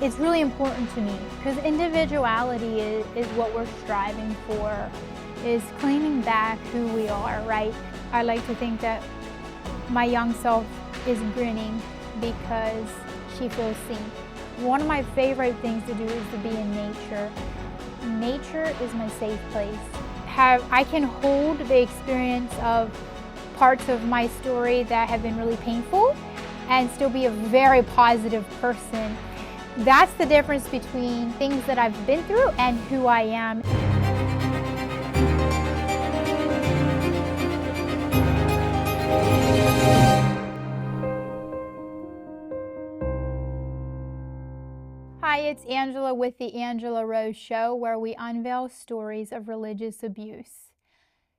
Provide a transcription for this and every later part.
It's really important to me because individuality is what we're striving for, is claiming back who we are, right? I like to think that my young self is grinning because she feels seen. One of my favorite things to do is to be in nature. Nature is my safe place. I can hold the experience of parts of my story that have been really painful and still be a very positive person. That's the difference between things that I've been through and who I am. Hi, it's Angela with The Angela Rose Show, where we unveil stories of religious abuse.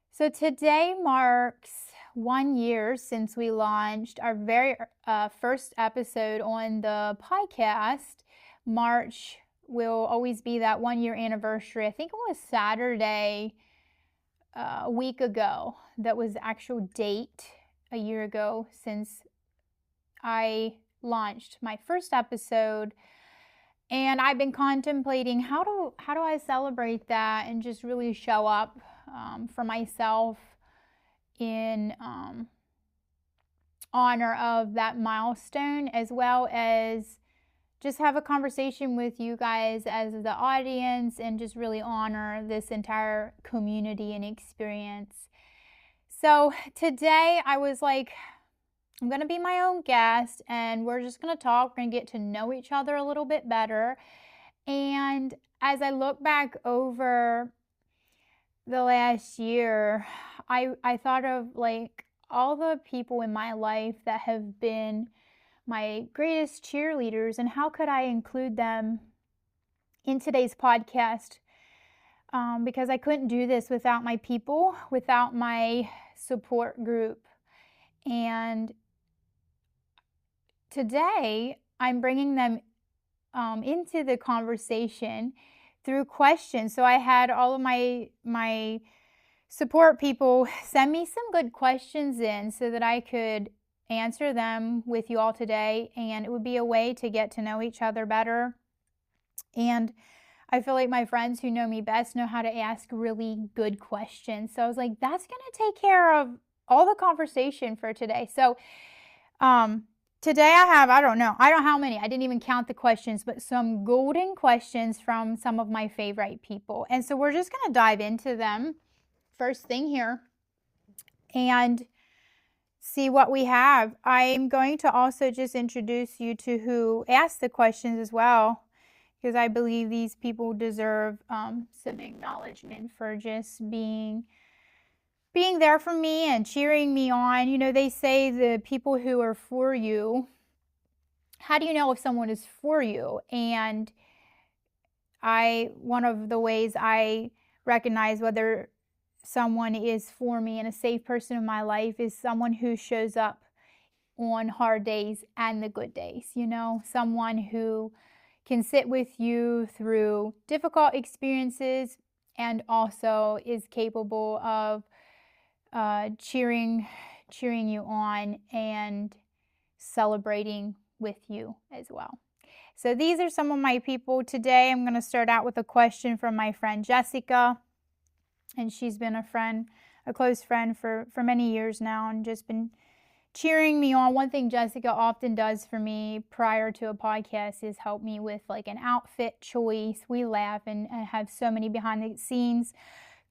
So today marks 1 year since we launched our very first episode on the podcast. March will always be that 1 year anniversary. I think it was Saturday a week ago. That was the actual date a year ago since I launched my first episode. And I've been contemplating how do I celebrate that and just really show up for myself in honor of that milestone, as well as just have a conversation with you guys as the audience and just really honor this entire community and experience. So today I was like, I'm going to be my own guest and we're just going to talk. We're going to get to know each other a little bit better. And as I look back over the last year, I thought of like all the people in my life that have been my greatest cheerleaders and how could I include them in today's podcast, because I couldn't do this without my people, without my support group. And today I'm bringing them into the conversation through questions. So I had all of my support people send me some good questions in so that I could answer them with you all today, and it would be a way to get to know each other better. And I feel like my friends who know me best know how to ask really good questions. So I was like, that's going to take care of all the conversation for today. So today I have, I don't know how many, I didn't even count the questions, but some golden questions from some of my favorite people. And so we're just going to dive into them first thing here and see what we have. I'm going to also just introduce you to who asked the questions as well, because I believe these people deserve some acknowledgement for just being there for me and cheering me on. You know, they say the people who are for you, how do you know if someone is for you? And one of the ways I recognize whether someone is for me and a safe person in my life is someone who shows up on hard days and the good days, you know, someone who can sit with you through difficult experiences and also is capable of cheering you on and celebrating with you as well. So these are some of my people. Today I'm going to start out with a question from my friend Jessica. And she's been a close friend for many years now and just been cheering me on. One thing Jessica often does for me prior to a podcast is help me with like an outfit choice. We laugh and have so many behind the scenes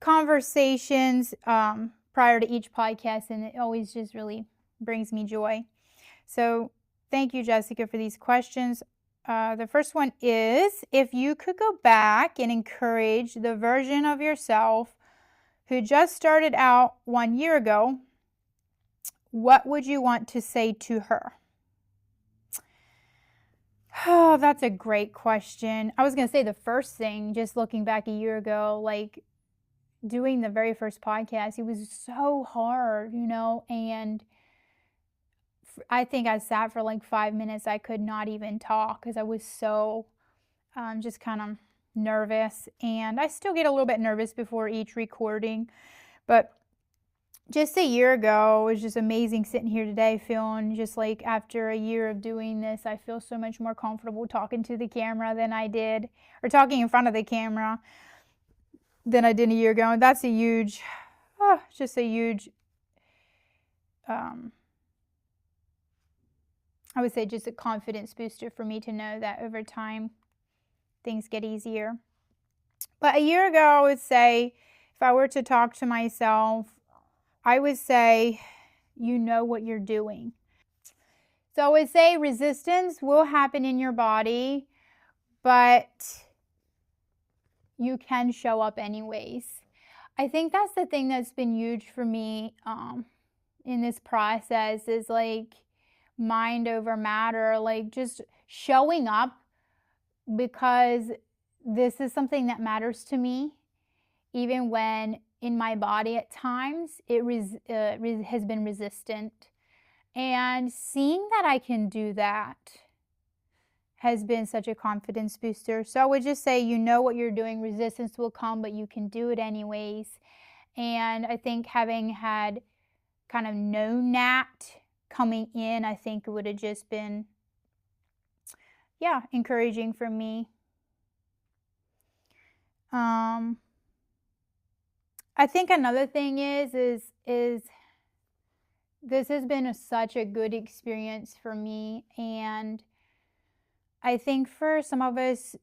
conversations prior to each podcast, and it always just really brings me joy. So thank you, Jessica, for these questions. The first one is, if you could go back and encourage the version of yourself who just started out 1 year ago, what would you want to say to her? Oh, that's a great question. I was going to say the first thing, just looking back a year ago, like doing the very first podcast, it was so hard, you know, and I think I sat for like 5 minutes. I could not even talk because I was so just kind of nervous, and I still get a little bit nervous before each recording, but just a year ago, it was just amazing sitting here today, feeling just like after a year of doing this, I feel so much more comfortable talking to the camera than I did, or talking in front of the camera than I did a year ago. And that's a huge, just a huge, I would say just a confidence booster for me to know that over time things get easier. But a year ago, I would say, if I were to talk to myself, I would say, you know what you're doing. So I would say resistance will happen in your body, but you can show up anyways. I think that's the thing that's been huge for me in this process is like mind over matter, like just showing up because this is something that matters to me, even when in my body at times it has been resistant. And seeing that I can do that has been such a confidence booster. So I would just say, you know what you're doing, resistance will come, but you can do it anyways. And I think having had kind of known that coming in, I think it would have just been, encouraging for me. I think another thing is this has been such a good experience for me, and I think for some of us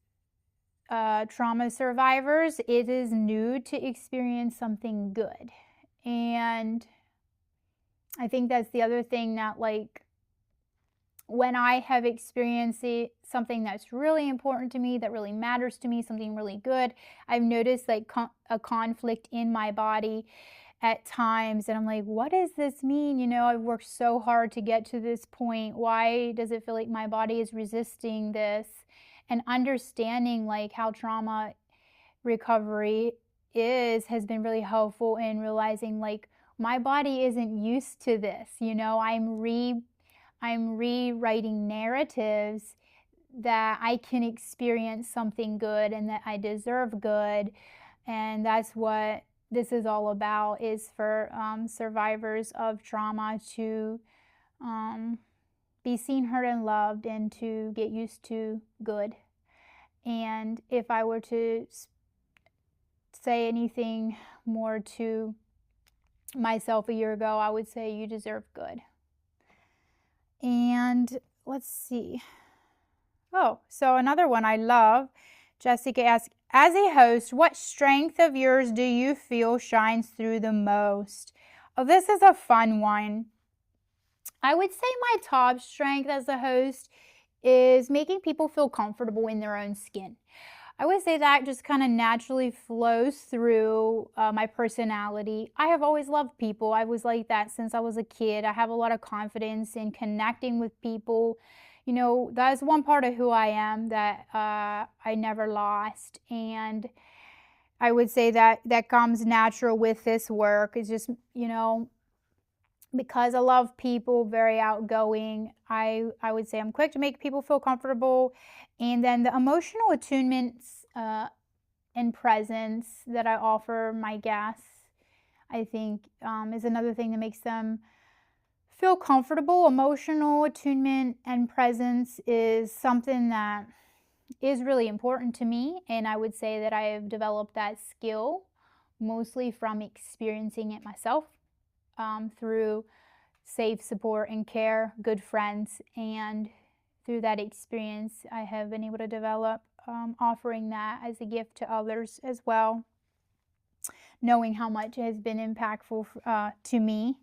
trauma survivors, it is new to experience something good. And I think that's the other thing that, like, when I have experienced something that's really important to me, that really matters to me, something really good, I've noticed like a conflict in my body at times, and I'm like, what does this mean? You know, I've worked so hard to get to this point. Why does it feel like my body is resisting this? And understanding like how trauma recovery has been really helpful in realizing like my body isn't used to this. You know, I'm rewriting narratives that I can experience something good and that I deserve good. And that's what this is all about, is for survivors of trauma to be seen, heard, and loved, and to get used to good. And if I were to say anything more to myself a year ago, I would say you deserve good. And let's see. Oh, so another one I love. Jessica asks, as a host, what strength of yours do you feel shines through the most? Oh, this is a fun one. I would say my top strength as a host is making people feel comfortable in their own skin. I would say that just kind of naturally flows through my personality. I have always loved people. I was like that since I was a kid. I have a lot of confidence in connecting with people. You know, that's one part of who I am that I never lost. And I would say that comes natural with this work. It's just, you know, because I love people, very outgoing, I would say I'm quick to make people feel comfortable. And then the emotional attunements and presence that I offer my guests, I think is another thing that makes them feel comfortable. Emotional attunement and presence is something that is really important to me, and I would say that I have developed that skill mostly from experiencing it myself through safe support and care, good friends, and through that experience I have been able to develop offering that as a gift to others as well, knowing how much it has been impactful to me.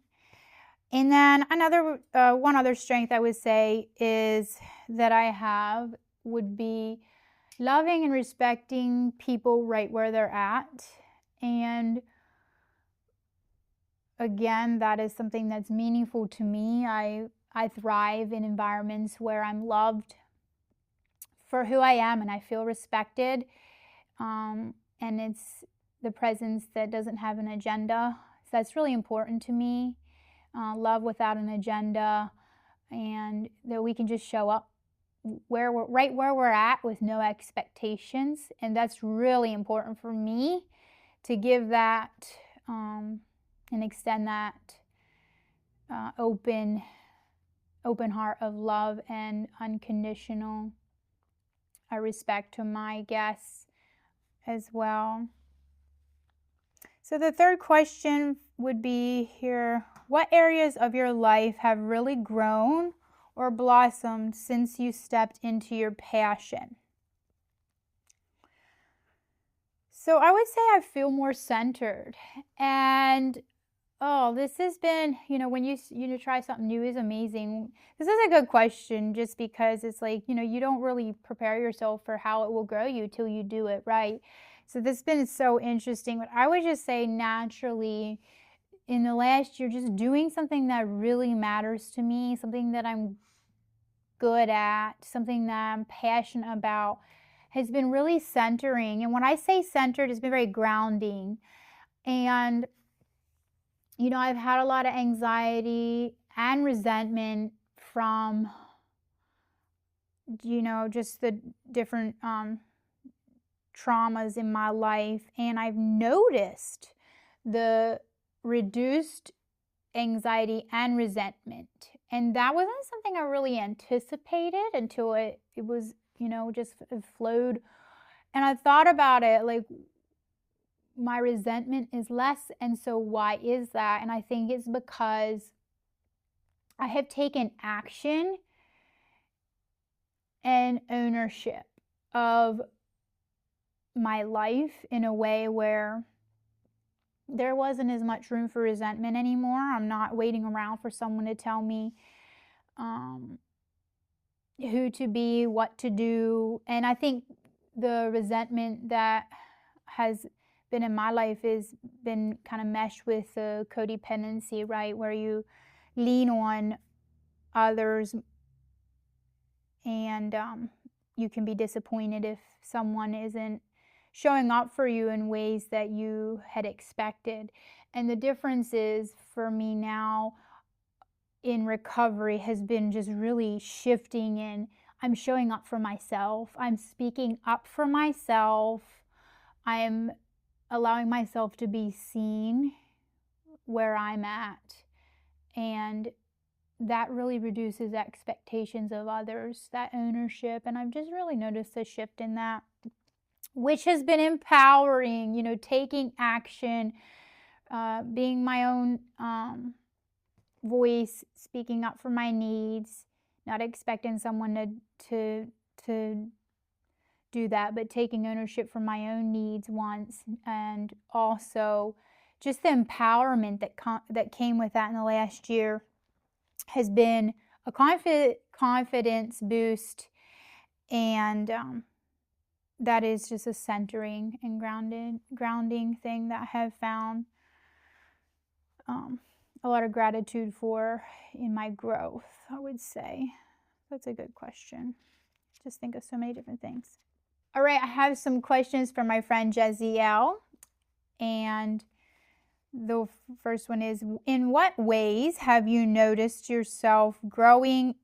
And then one other strength I would say is that I have would be loving and respecting people right where they're at. And again, that is something that's meaningful to me. I thrive in environments where I'm loved for who I am and I feel respected. And it's the presence that doesn't have an agenda. So that's really important to me. Love without an agenda, and that we can just show up right where we're at with no expectations. And that's really important for me to give that and extend that open heart of love and unconditional respect to my guests as well. So the third question would be here: what areas of your life have really grown or blossomed since you stepped into your passion? So I would say I feel more centered. And this has been, when you try something new is amazing. This is a good question just because it's like, you don't really prepare yourself for how it will grow you till you do it, right? So this has been so interesting. But I would just say naturally in the last year, just doing something that really matters to me, something that I'm good at, something that I'm passionate about, has been really centering. And when I say centered, it's been very grounding. And, I've had a lot of anxiety and resentment from, just the different traumas in my life. And I've noticed the reduced anxiety and resentment. And that wasn't something I really anticipated until it was, just flowed. And I thought about it like, my resentment is less. And so why is that? And I think it's because I have taken action and ownership of my life in a way where there wasn't as much room for resentment anymore. I'm not waiting around for someone to tell me who to be, what to do. And I think the resentment that has been in my life has been kind of meshed with the codependency, right? Where you lean on others and you can be disappointed if someone isn't showing up for you in ways that you had expected. And the difference is for me now in recovery has been just really shifting in. I'm showing up for myself. I'm speaking up for myself. I'm allowing myself to be seen where I'm at. And that really reduces expectations of others, that ownership. And I've just really noticed a shift in that, which has been empowering, taking action, being my own voice, speaking up for my needs, not expecting someone to do that, but taking ownership for my own needs once, and also just the empowerment that came with that in the last year has been a confidence boost, and that is just a centering and grounding thing that I have found a lot of gratitude for in my growth, I would say. That's a good question. Just think of so many different things. All right, I have some questions from my friend Jeziel, and the first one is, in what ways have you noticed yourself growing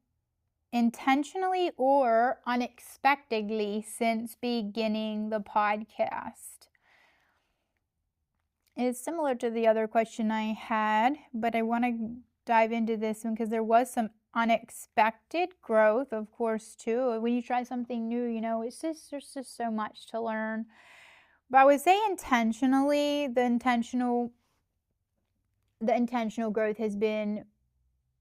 intentionally or unexpectedly since beginning the podcast? It's similar to the other question I had, but I want to dive into this one because there was some unexpected growth, of course, too. When you try something new, there's just so much to learn. But I would say intentionally, the intentional growth has been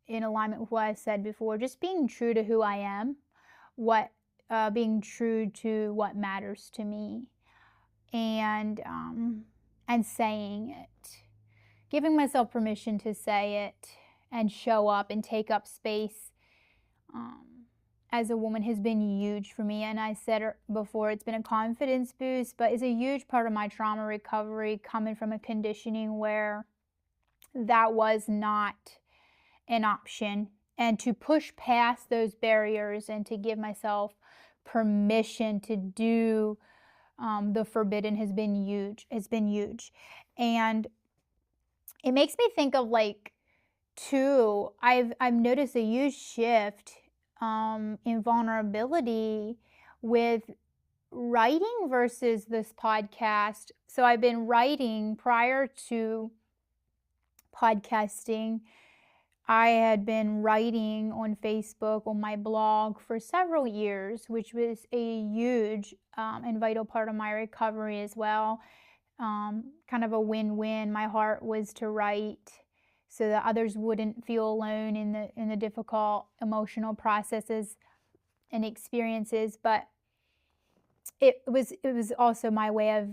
in alignment with what I said before, just being true to who I am, being true to what matters to me, and saying it, giving myself permission to say it and show up and take up space as a woman has been huge for me. And I said before, it's been a confidence boost, but it's a huge part of my trauma recovery, coming from a conditioning where that was not an option. And to push past those barriers and to give myself permission to do the forbidden has been huge. It's been huge. And it makes me think of I've noticed a huge shift in vulnerability with writing versus this podcast. So I've been writing prior to podcasting. I had been writing on Facebook, on my blog for several years, which was a huge and vital part of my recovery as well. Kind of a win-win. My heart was to write so that others wouldn't feel alone in the difficult emotional processes and experiences, but it was also my way of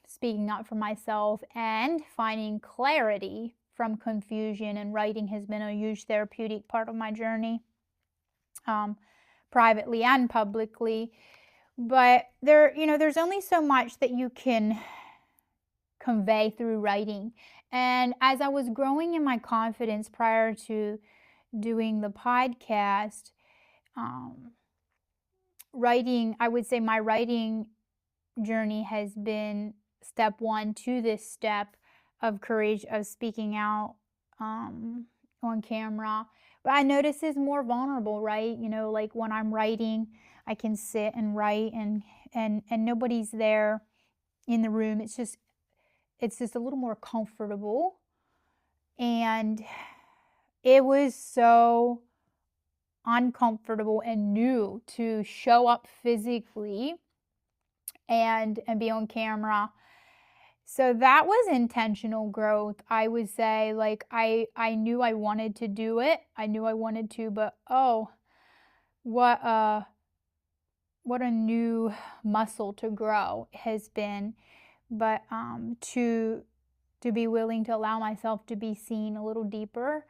speaking up for myself and finding clarity from confusion, and writing has been a huge therapeutic part of my journey, privately and publicly. But there's only so much that you can convey through writing. And as I was growing in my confidence prior to doing the podcast, writing, I would say my writing journey has been step one to this step of courage of speaking out on camera. But I notice is more vulnerable, right? Like when I'm writing, I can sit and write and nobody's there in the room. It's just a little more comfortable. And it was so uncomfortable and new to show up physically and be on camera. So that was intentional growth. I would say, like, I knew I wanted to do it. I knew I wanted to, but what a new muscle to grow has been. But to be willing to allow myself to be seen a little deeper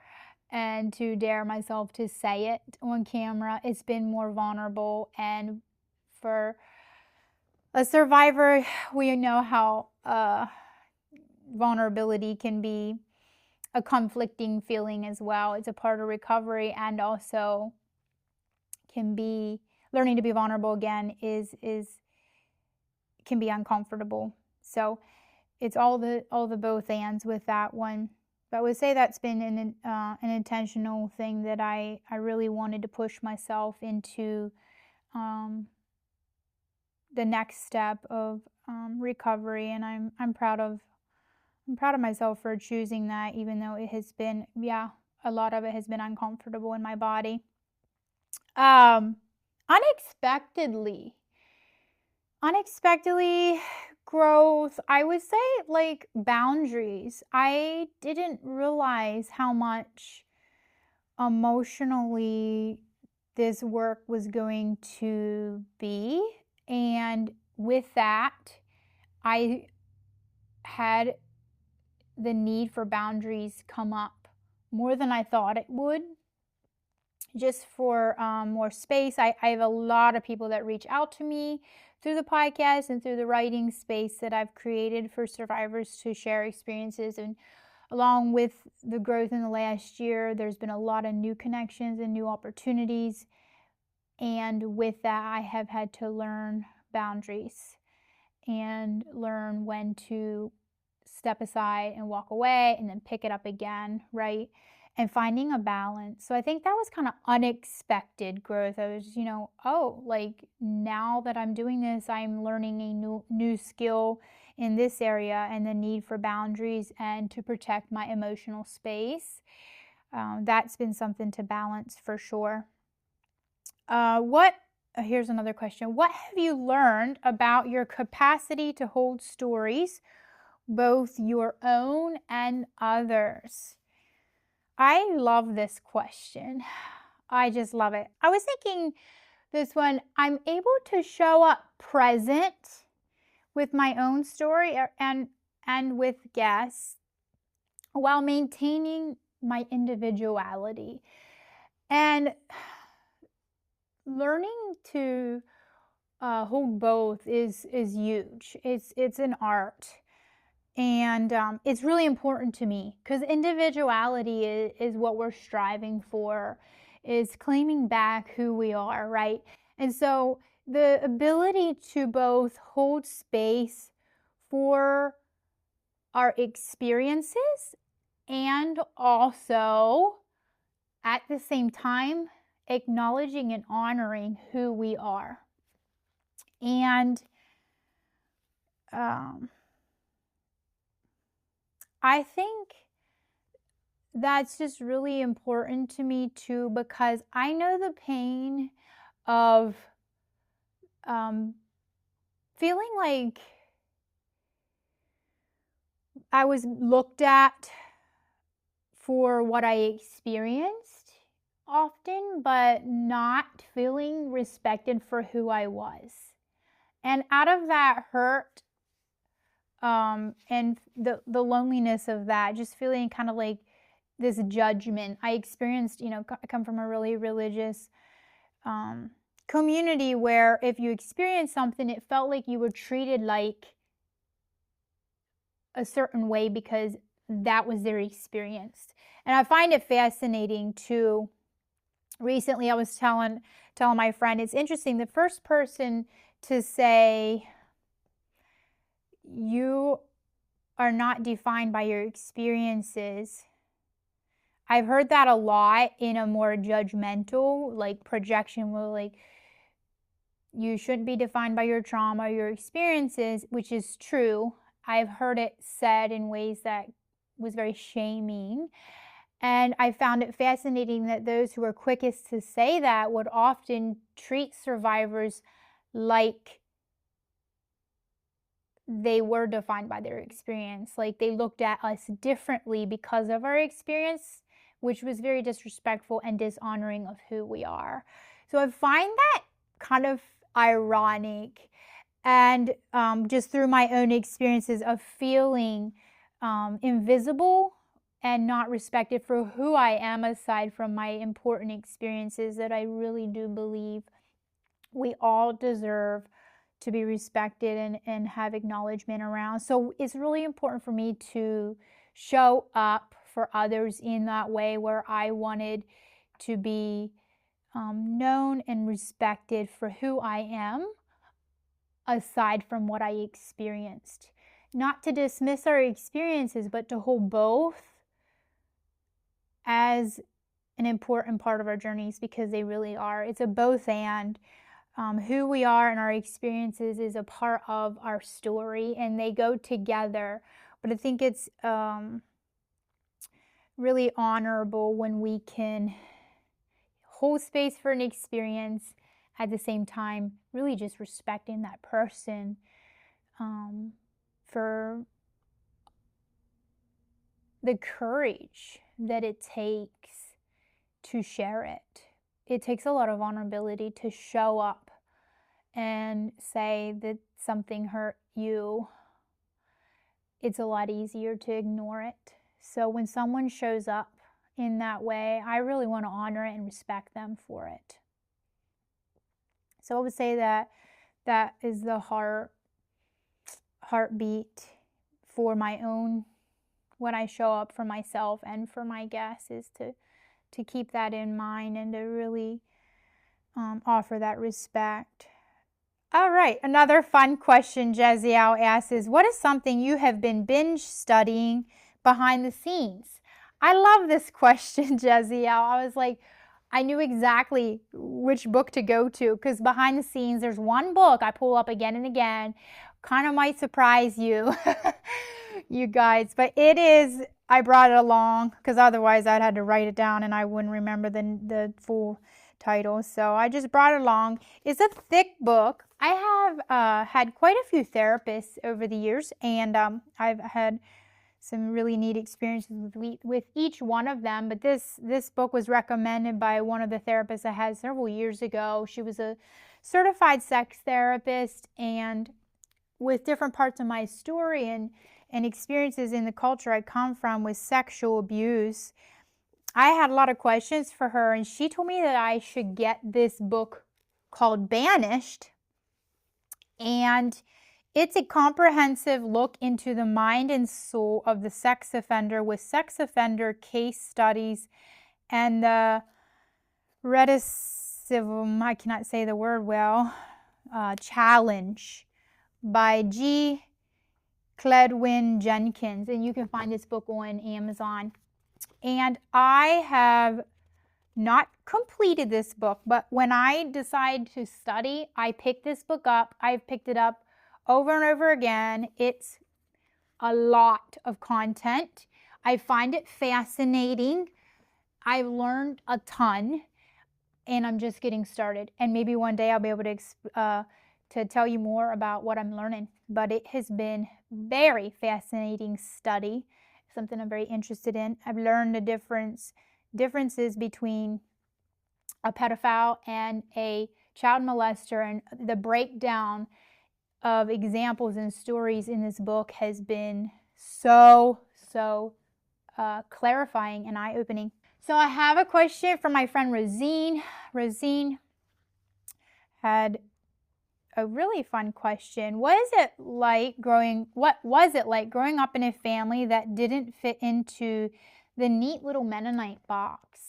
and to dare myself to say it on camera, it's been more vulnerable. And for a survivor, we know how vulnerability can be a conflicting feeling as well. It's a part of recovery, and also can be learning to be vulnerable again can be uncomfortable. So it's all the both ands with that one. But I would say that's been an intentional thing that I really wanted to push myself into the next step of recovery, and I'm proud of myself for choosing that, even though it has been, a lot of it has been uncomfortable in my body. Unexpectedly growth, I would say, like boundaries. I didn't realize how much emotionally this work was going to be. And with that, I had the need for boundaries come up more than I thought it would. Just for more space. I have a lot of people that reach out to me through the podcast and through the writing space that I've created for survivors to share experiences. And along with the growth in the last year, there's been a lot of new connections and new opportunities. And with that, I have had to learn boundaries and learn when to step aside and walk away and then pick it up again, right? And finding a balance. So I think that was kind of unexpected growth. I was, like now that I'm doing this, I'm learning a new skill in this area, and the need for boundaries and to protect my emotional space. That's been something to balance for sure. Here's another question. What have you learned about your capacity to hold stories, both your own and others? I love this question. I just love it. I was thinking this one, I'm able to show up present with my own story and with guests while maintaining my individuality. And learning to hold both is huge. It's an art. And it's really important to me because individuality is what we're striving for, is claiming back who we are, right? And so the ability to both hold space for our experiences and also at the same time acknowledging and honoring who we are. And I think that's just really important to me too, because I know the pain of feeling like I was looked at for what I experienced often, but not feeling respected for who I was. And out of that hurt, and the loneliness of that, just feeling kind of like this judgment I experienced, I come from a really religious community where if you experienced something, it felt like you were treated like a certain way because that was their experience. And I find it fascinating too. Recently, I was telling my friend, it's interesting, the first person to say you are not defined by your experiences, I've heard that a lot in a more judgmental, like projection, where like you shouldn't be defined by your trauma, your experiences, which is true. I've heard it said in ways that was very shaming. And I found it fascinating that those who are quickest to say that would often treat survivors like they were defined by their experience. Like they looked at us differently because of our experience, which was very disrespectful and dishonoring of who we are. So I find that kind of ironic. And just through my own experiences of feeling invisible and not respected for who I am, aside from my important experiences, that I really do believe we all deserve to be respected and have acknowledgement around. So it's really important for me to show up for others in that way, where I wanted to be known and respected for who I am, aside from what I experienced. Not to dismiss our experiences, but to hold both as an important part of our journeys, because they really are. It's a both and. Who we are and our experiences is a part of our story, and they go together. But I think it's really honorable when we can hold space for an experience, at the same time really just respecting that person for the courage that it takes to share it. It takes a lot of vulnerability to show up and say that something hurt you. It's a lot easier to ignore it. So when someone shows up in that way, I really want to honor it and respect them for it. So I would say that that is the heartbeat for my own, when I show up for myself and for my guests, is to keep that in mind and to really offer that respect. All right, another fun question Jeziel asks is, what is something you have been binge studying behind the scenes? I love this question, Jeziel. I was like, I knew exactly which book to go to, because behind the scenes, there's one book I pull up again and again. Kind of might surprise you, you guys, but it is, I brought it along because otherwise I'd had to write it down and I wouldn't remember the full title. So I just brought it along. It's a thick book. I have had quite a few therapists over the years, and I've had some really neat experiences with each one of them. But this book was recommended by one of the therapists I had several years ago. She was a certified sex therapist, and with different parts of my story and experiences in the culture I come from with sexual abuse, I had a lot of questions for her, and she told me that I should get this book called Banished. And it's a comprehensive look into the mind and soul of the sex offender, with sex offender case studies and the recidivism, I cannot say the word well, challenge by G. Cledwin Jenkins. And you can find this book on Amazon. And I have not completed this book, but when I decide to study, I pick this book up. I've picked it up over and over again. It's a lot of content. I find it fascinating. I've learned a ton, and I'm just getting started. And maybe one day I'll be able to tell you more about what I'm learning. But it has been very fascinating study, something I'm very interested in. I've learned the differences between a pedophile and a child molester, and the breakdown of examples and stories in this book has been so clarifying and eye-opening. So I have a question from my friend Rosine. Rosine had a really fun question. What was it like growing up in a family that didn't fit into the neat little Mennonite box?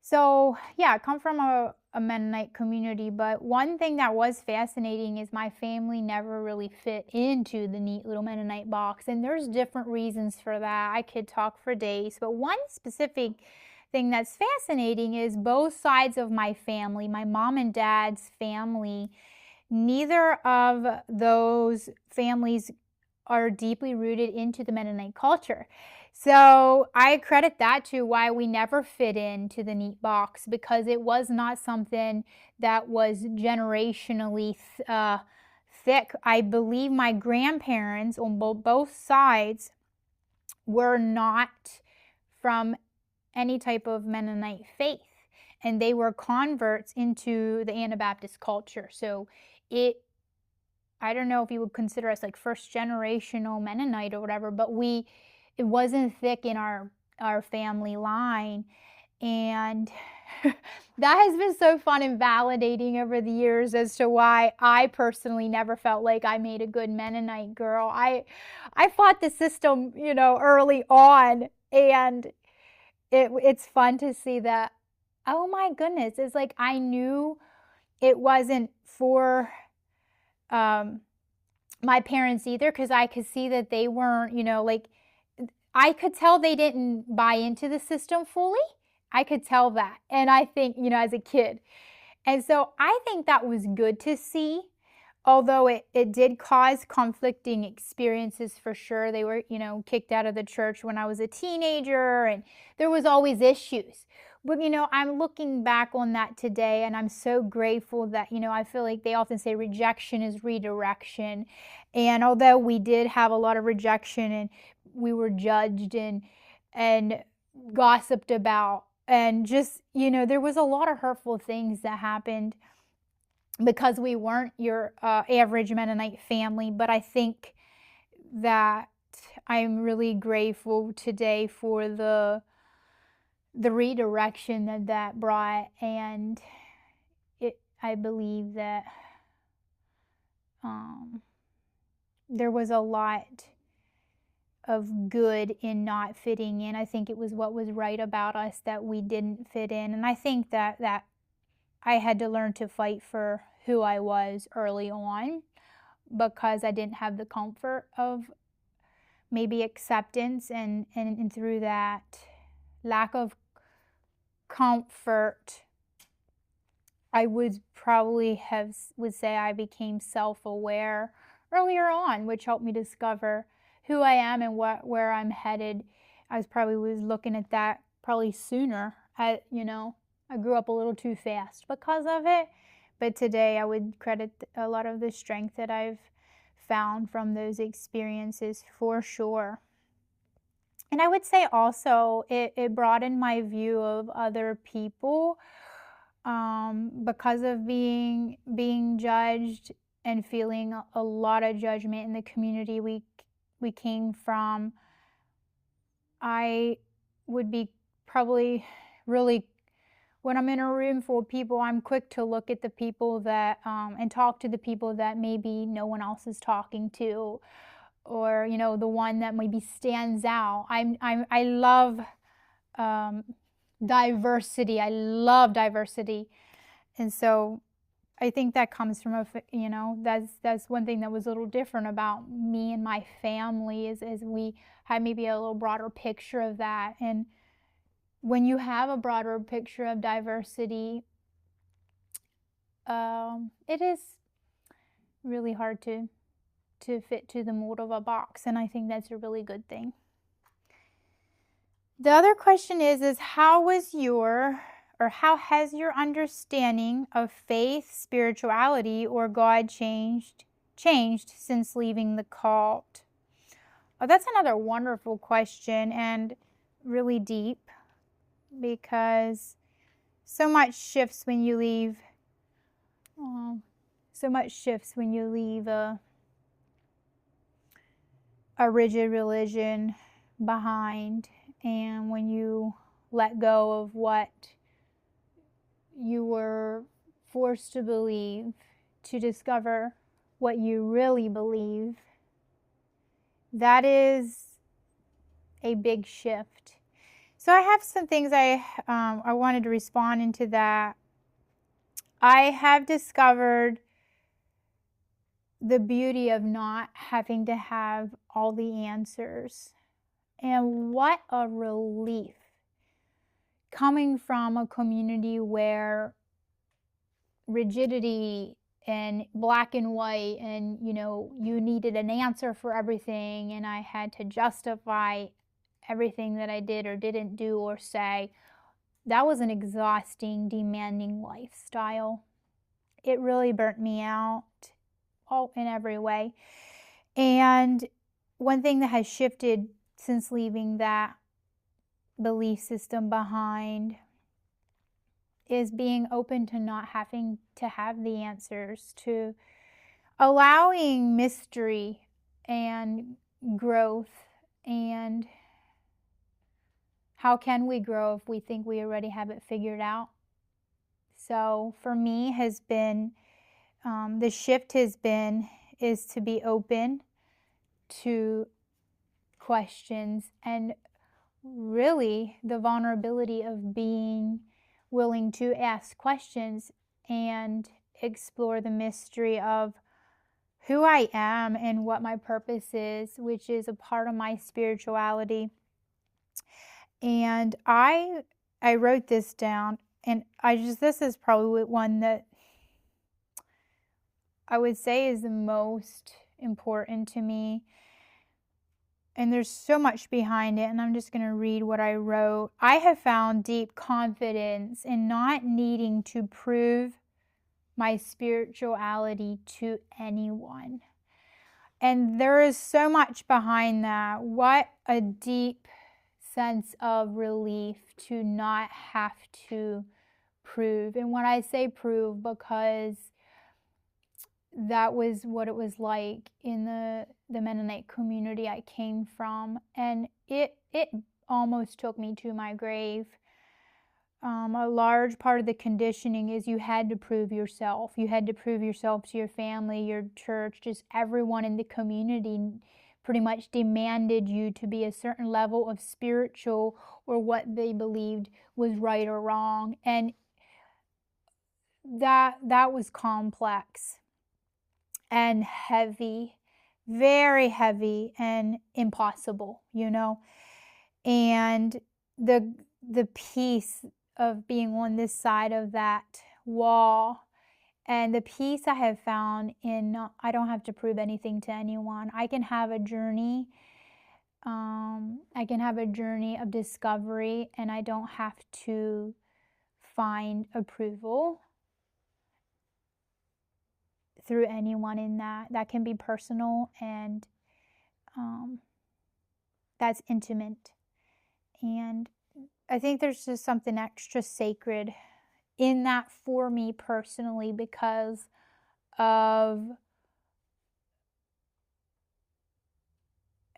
So yeah, I come from a Mennonite community, but one thing that was fascinating is my family never really fit into the neat little Mennonite box, and there's different reasons for that. I could talk for days, but one specific thing that's fascinating is both sides of my family, my mom and dad's family, neither of those families are deeply rooted into the Mennonite culture. So I credit that to why we never fit into the neat box, because it was not something that was generationally thick. I believe my grandparents on both sides were not from any type of Mennonite faith, and they were converts into the Anabaptist culture. So I don't know if you would consider us like first generational Mennonite or whatever, but it wasn't thick in our family line. And that has been so fun and validating over the years as to why I personally never felt like I made a good Mennonite girl. I fought the system, early on, and it's fun to see that, oh my goodness, it's like I knew it wasn't for my parents either, because I could see that they weren't, like, I could tell they didn't buy into the system fully. I could tell that. And I think, as a kid. And so I think that was good to see, although it did cause conflicting experiences for sure. They were, kicked out of the church when I was a teenager, and there was always issues. But, I'm looking back on that today, and I'm so grateful that, I feel like they often say rejection is redirection. And although we did have a lot of rejection, and we were judged and gossiped about, and just, there was a lot of hurtful things that happened because we weren't your average Mennonite family. But I think that I'm really grateful today for the redirection that brought, and I believe that there was a lot of good in not fitting in. I think it was what was right about us that we didn't fit in, and I think that I had to learn to fight for who I was early on, because I didn't have the comfort of maybe acceptance, and through that lack of comfort, I would say I became self-aware earlier on, which helped me discover who I am and where I'm headed. I was looking at that probably sooner. I grew up a little too fast because of it, but today I would credit a lot of the strength that I've found from those experiences for sure. And I would say also it broadened my view of other people, because of being judged and feeling a lot of judgment in the community we came from. I would be probably really, when I'm in a room full of people, I'm quick to look at the people that and talk to the people that maybe no one else is talking to, or the one that maybe stands out. I love diversity. I love diversity. And so I think that comes from that's one thing that was a little different about me and my family, is we had maybe a little broader picture of that. And when you have a broader picture of diversity, it is really hard to fit to the mold of a box, and I think that's a really good thing. The other question is how has your understanding of faith, spirituality, or God changed since leaving the cult? Oh, that's another wonderful question and really deep, because so much shifts when you leave. So much shifts when you leave a rigid religion behind, and when you let go of what you were forced to believe to discover what you really believe. That is a big shift. So I have some things I wanted to respond into that. I have discovered the beauty of not having to have all the answers. And what a relief, coming from a community where rigidity and black and white, and you needed an answer for everything, and I had to justify everything that I did or didn't do or say. That was an exhausting, demanding lifestyle. It really burnt me out, in every way. And one thing that has shifted since leaving that belief system behind is being open to not having to have the answers, to allowing mystery and growth. And how can we grow if we think we already have it figured out? So for me has been, the shift is to be open to questions, and really the vulnerability of being willing to ask questions and explore the mystery of who I am and what my purpose is, which is a part of my spirituality. And I wrote this down, and this is probably one that I would say is the most important to me. And there's so much behind it, and I'm just going to read what I wrote. I have found deep confidence in not needing to prove my spirituality to anyone. And there is so much behind that. What a deep sense of relief to not have to prove. And when I say prove, because that was what it was like in the Mennonite community I came from, and it almost took me to my grave. A large part of the conditioning is you had to prove yourself. You had to prove yourself to your family, your church, just everyone in the community pretty much demanded you to be a certain level of spiritual, or what they believed was right or wrong. And that was complex and heavy, very heavy and impossible, and the peace of being on this side of that wall, and the peace I have found in I don't have to prove anything to anyone. I can have a journey. I can have a journey of discovery, and I don't have to find approval through anyone in that. That can be personal, and that's intimate. And I think there's just something extra sacred in that for me personally, because of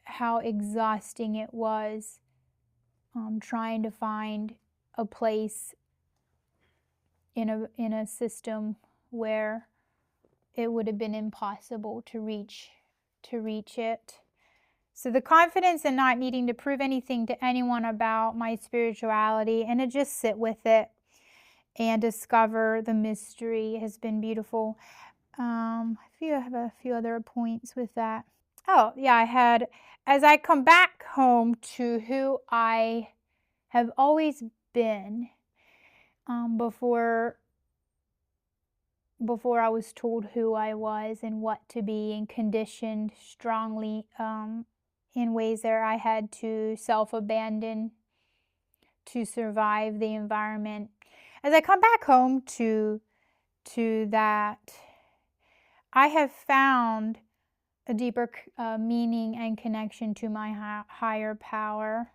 how exhausting it was, trying to find a place in a system where it would have been impossible to reach it. So the confidence in not needing to prove anything to anyone about my spirituality, and to just sit with it and discover the mystery, has been beautiful. I have a few other points with that. Oh, yeah, as I come back home to who I have always been, before I was told who I was and what to be, and conditioned strongly in ways that I had to self-abandon to survive the environment. As I come back home to that, I have found a deeper meaning and connection to my higher power.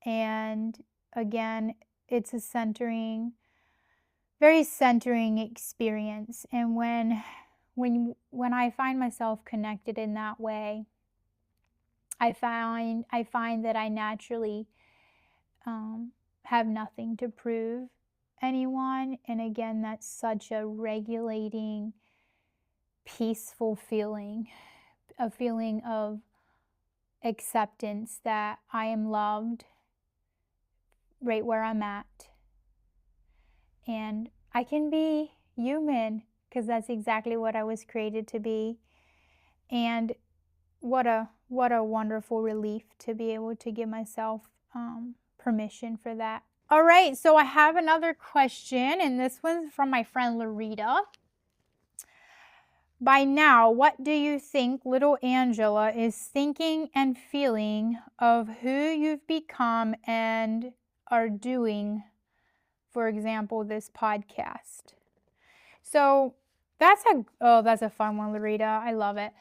And again, it's a very centering experience. And when I find myself connected in that way, I find that I naturally have nothing to prove anyone. And again, that's such a regulating, peaceful feeling, a feeling of acceptance that I am loved right where I'm at. And I can be human, because that's exactly what I was created to be. And what a wonderful relief to be able to give myself permission for that. All right, so I have another question, and this one's from my friend Larita. By now, what do you think little Angela is thinking and feeling of who you've become and are doing, for example, this podcast? So that's a fun one, Larita. I love it.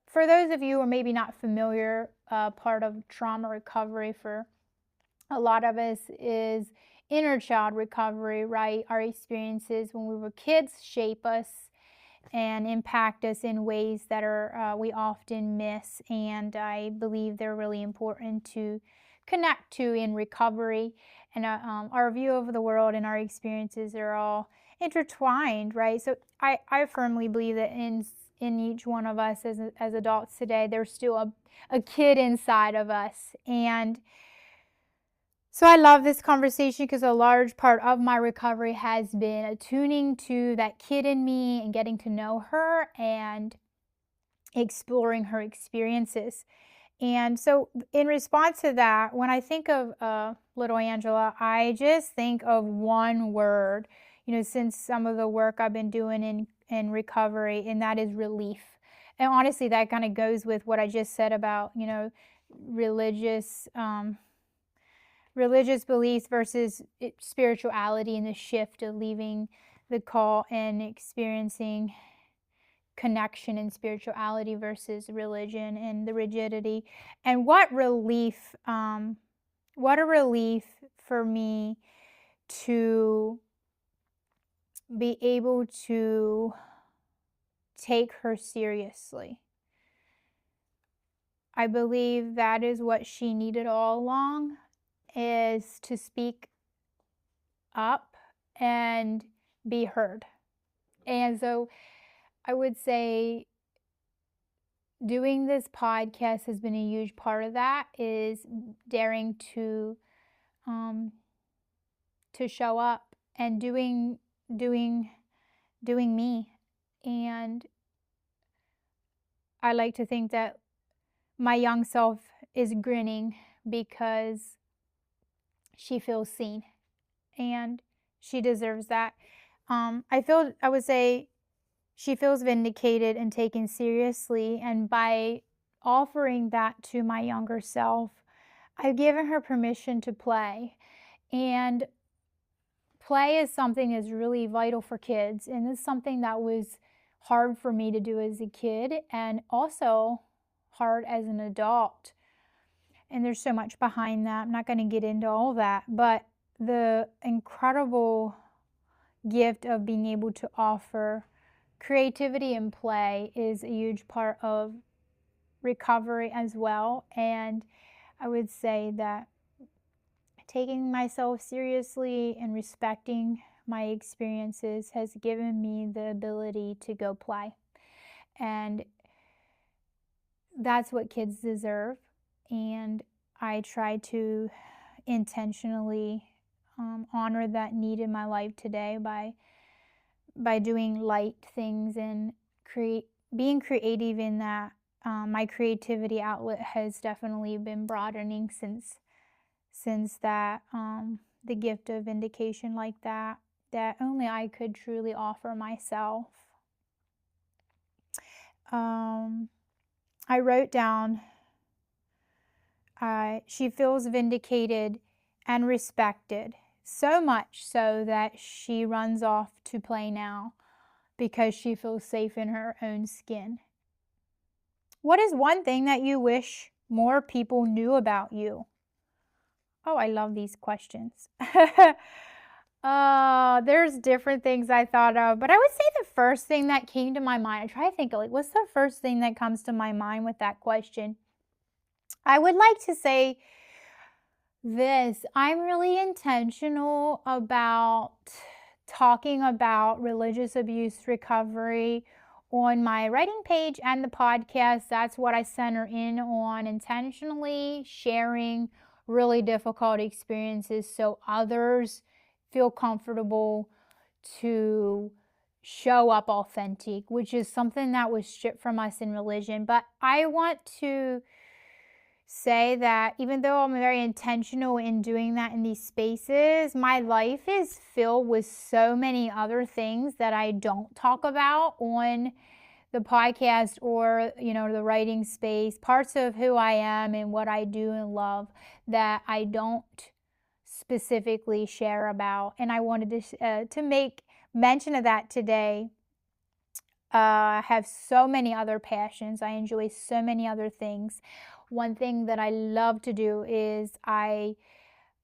For those of you who are maybe not familiar, part of trauma recovery for a lot of us is inner child recovery, right? Our experiences when we were kids shape us and impact us in ways that we often miss, and I believe they're really important to connect to in recovery. And our view of the world and our experiences are all intertwined, right? So I firmly believe that in each one of us as adults today, there's still a kid inside of us. And so I love this conversation because a large part of my recovery has been attuning to that kid in me and getting to know her and exploring her experiences. And so in response to that, when I think of little Angela, I just think of one word, since some of the work I've been doing in recovery, and that is relief. And honestly, that kind of goes with what I just said about, religious beliefs versus spirituality, and the shift of leaving the cult and experiencing connection in spirituality versus religion and the rigidity. And what a relief for me to be able to take her seriously. I believe that is what she needed all along, is to speak up and be heard. And so I would say doing this podcast has been a huge part of that, is daring to show up and doing me. And I like to think that my young self is grinning because she feels seen, and she deserves that. I would say she feels vindicated and taken seriously, and by offering that to my younger self, I've given her permission to play. And play is something that's really vital for kids, and it's something that was hard for me to do as a kid, and also hard as an adult. And there's so much behind that. I'm not going to get into all that, but the incredible gift of being able to offer creativity and play is a huge part of recovery as well. And I would say that taking myself seriously and respecting my experiences has given me the ability to go play. And that's what kids deserve. And I try to intentionally honor that need in my life today by doing light things and being creative in that. My creativity outlet has definitely been broadening since that, the gift of vindication like that only I could truly offer myself. I wrote down She feels vindicated and respected, so much so that she runs off to play now because she feels safe in her own skin. What is one thing that you wish more people knew about you? Oh, I love these questions. There's different things I thought of, but I would say the first thing that came to my mind, I try to think of like, what's the first thing that comes to my mind with that question? I would like to say this. I'm really intentional about talking about religious abuse recovery on my writing page and the podcast. That's what I center in on, intentionally sharing really difficult experiences so others feel comfortable to show up authentic, which is something that was stripped from us in religion. But I want to say that even though I'm very intentional in doing that in these spaces, my life is filled with so many other things that I don't talk about on the podcast or, the writing space, parts of who I am and what I do and love that I don't specifically share about. And I wanted to make mention of that today. I have so many other passions. I enjoy so many other things. One thing that I love to do is I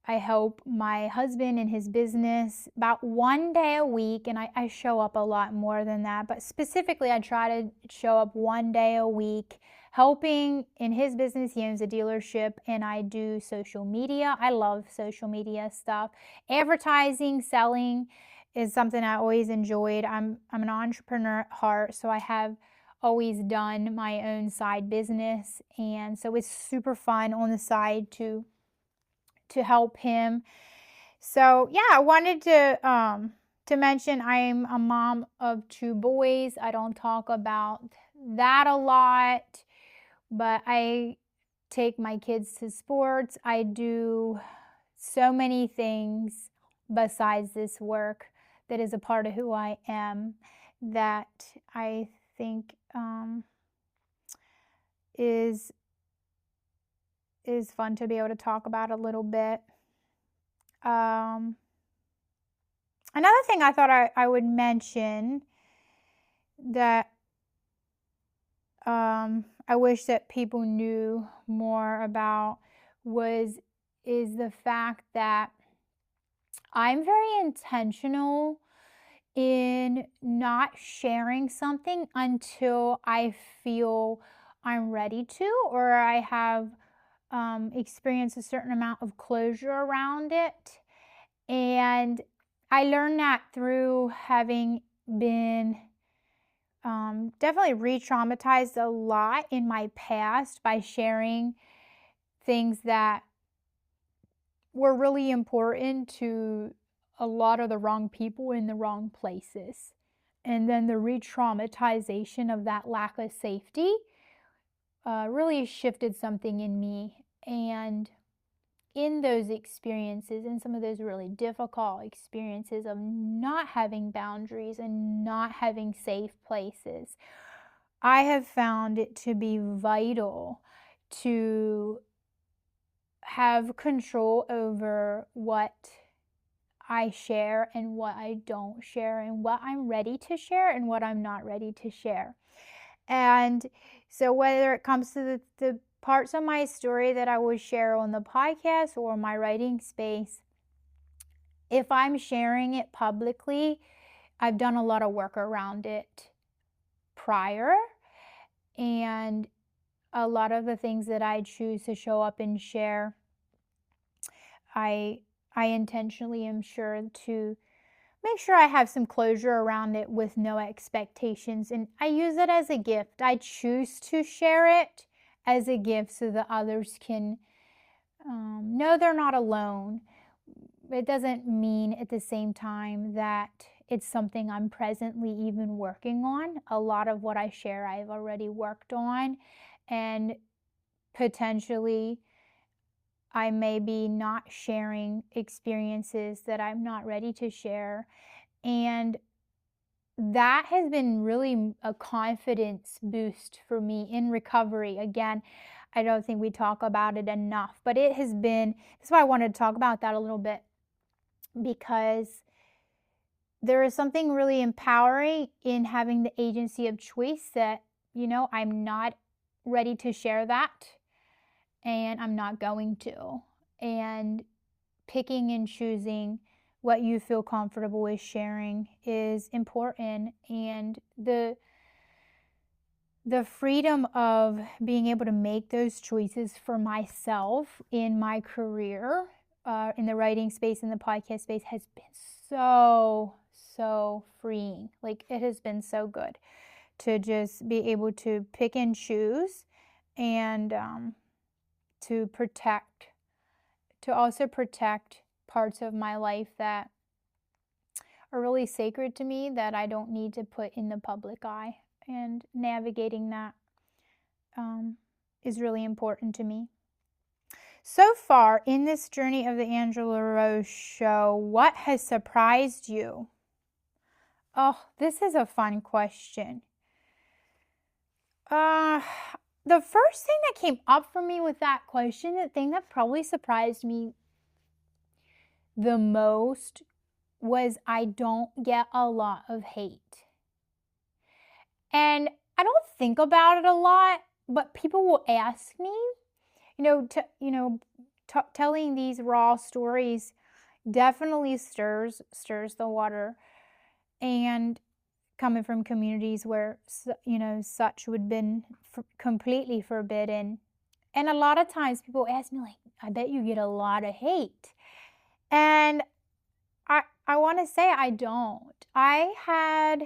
help my husband in his business about one day a week, and I show up a lot more than that, but specifically I try to show up one day a week helping in his business. He owns a dealership, and I do social media. I love social media stuff. Advertising, selling is something I always enjoyed. I'm an entrepreneur at heart, so I have always done my own side business, and so it's super fun on the side to help him. So yeah, I wanted to mention I'm a mom of 2 boys. I don't talk about that a lot, but I take my kids to sports. I do so many things besides this work that is a part of who I am that I think is fun to be able to talk about a little bit. Another thing I thought I would mention that I wish that people knew more about is the fact that I'm very intentional in not sharing something until I feel I'm ready to, or I have experienced a certain amount of closure around it. And I learned that through having been definitely re-traumatized a lot in my past by sharing things that were really important to a lot of the wrong people in the wrong places. And then the re-traumatization of that lack of safety really shifted something in me. And in those experiences, in some of those really difficult experiences of not having boundaries and not having safe places, I have found it to be vital to have control over what I share and what I don't share, and what I'm ready to share and what I'm not ready to share. And so whether it comes to the parts of my story that I would share on the podcast or my writing space, if I'm sharing it publicly, I've done a lot of work around it prior. And a lot of the things that I choose to show up and share, I intentionally am sure to make sure I have some closure around it with no expectations. And I use it as a gift. I choose to share it as a gift so that others can know they're not alone. It doesn't mean at the same time that it's something I'm presently even working on. A lot of what I share I've already worked on, and potentially I may be not sharing experiences that I'm not ready to share. And that has been really a confidence boost for me in recovery. Again, I don't think we talk about it enough, but it has been, that's why I wanted to talk about that a little bit, because there is something really empowering in having the agency of choice that, I'm not ready to share that, and I'm not going to. And picking and choosing what you feel comfortable with sharing is important. And the freedom of being able to make those choices for myself in my career, in the writing space, in the podcast space, has been so freeing. Like, it has been so good to just be able to pick and choose, and to also protect parts of my life that are really sacred to me, that I don't need to put in the public eye. And navigating that is really important to me. So far in this journey of the Angela Rose Show, what has surprised you? Oh, this is a fun question. The first thing that came up for me with that question, the thing that probably surprised me the most, was I don't get a lot of hate. And I don't think about it a lot, but people will ask me, telling these raw stories definitely stirs the water. And coming from communities where, such would have been completely forbidden. And a lot of times people ask me, like, I bet you get a lot of hate. And I want to say I don't. I had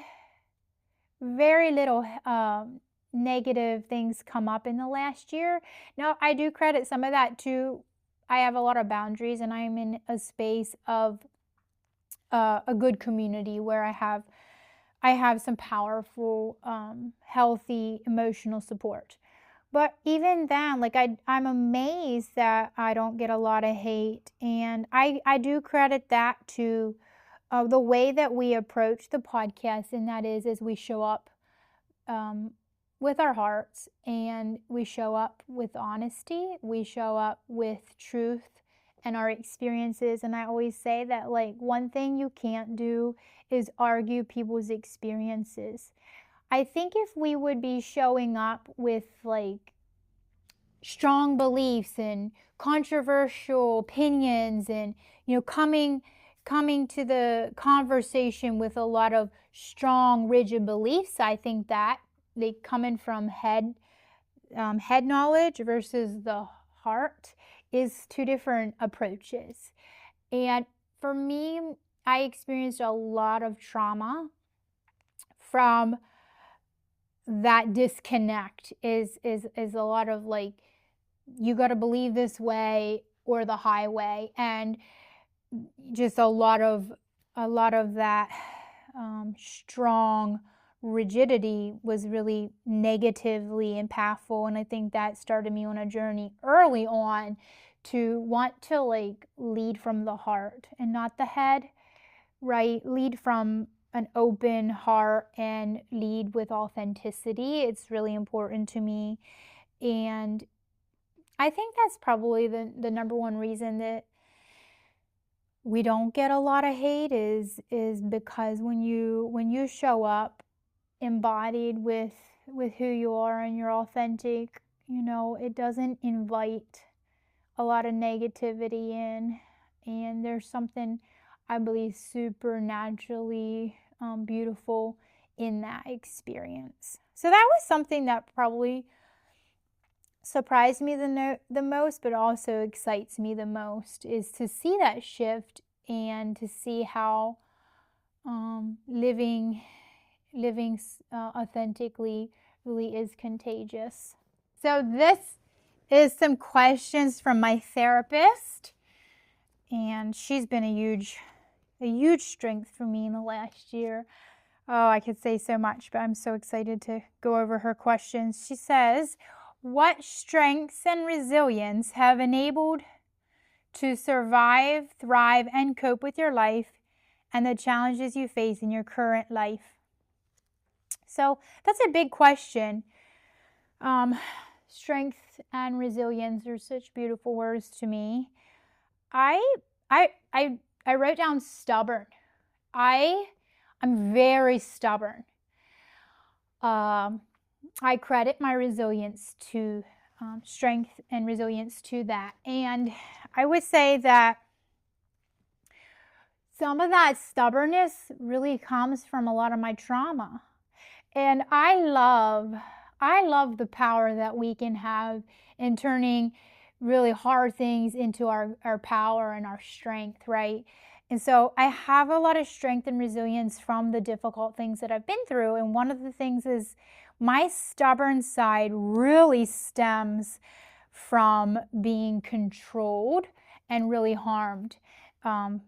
very little negative things come up in the last year. Now, I do credit some of that to, I have a lot of boundaries, and I'm in a space of a good community where I have some powerful, healthy emotional support. But even then, like, I'm amazed that I don't get a lot of hate. And I do credit that to the way that we approach the podcast, and that is we show up with our hearts, and we show up with honesty, we show up with truth and our experiences. And I always say that, like, one thing you can't do is argue people's experiences. I think if we would be showing up with, like, strong beliefs and controversial opinions, and coming to the conversation with a lot of strong, rigid beliefs, I think that they coming from head knowledge versus the heart is two different approaches. And for me, I experienced a lot of trauma from that disconnect. Is a lot of, like, you got to believe this way or the highway, and just a lot of that strong rigidity was really negatively impactful. And I think that started me on a journey early on to want to, like, lead from the heart and not the head, right? Lead from an open heart and lead with authenticity. It's really important to me. And I think that's probably the number one reason that we don't get a lot of hate is because when you show up embodied with who you are and you're authentic, it doesn't invite a lot of negativity in. And there's something, I believe, supernaturally beautiful in that experience. So that was something that probably surprised me the most, but also excites me the most, is to see that shift and to see how living authentically really is contagious. So this is some questions from my therapist, and she's been a huge strength for me in the last year. Oh, I could say so much, but I'm so excited to go over her questions. She says, what strengths and resilience have enabled to survive, thrive, and cope with your life and the challenges you face in your current life? So that's a big question. strength and resilience are such beautiful words to me. I I I I wrote down stubborn. I'm very stubborn. I credit my resilience to strength and resilience to that. And I would say that some of that stubbornness really comes from a lot of my trauma. And I love the power that we can have in turning really hard things into our power and our strength, right? And so I have a lot of strength and resilience from the difficult things that I've been through. And one of the things is my stubborn side really stems from being controlled and really harmed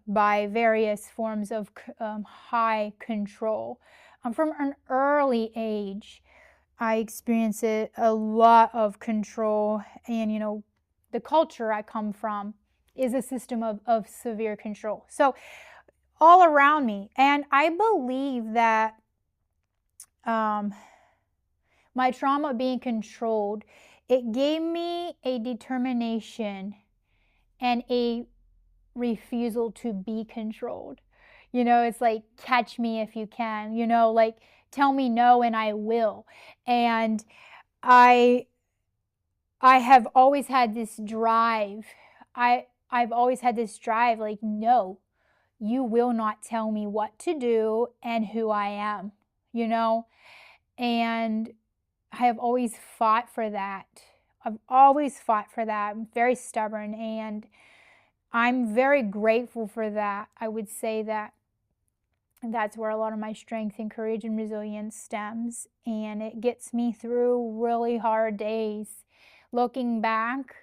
by various forms of high control. From an early age, I experienced a lot of control, and the culture I come from is a system of severe control. So all around me, and I believe that my trauma being controlled, it gave me a determination and a refusal to be controlled. It's like, catch me if you can, like, tell me no and I will. And I have always had this drive. I've always had this drive, like, no, you will not tell me what to do and who I am, and I have always fought for that. I've always fought for that. I'm very stubborn, and I'm very grateful for that. I would say that that's where a lot of my strength and courage and resilience stems, and it gets me through really hard days. Looking back,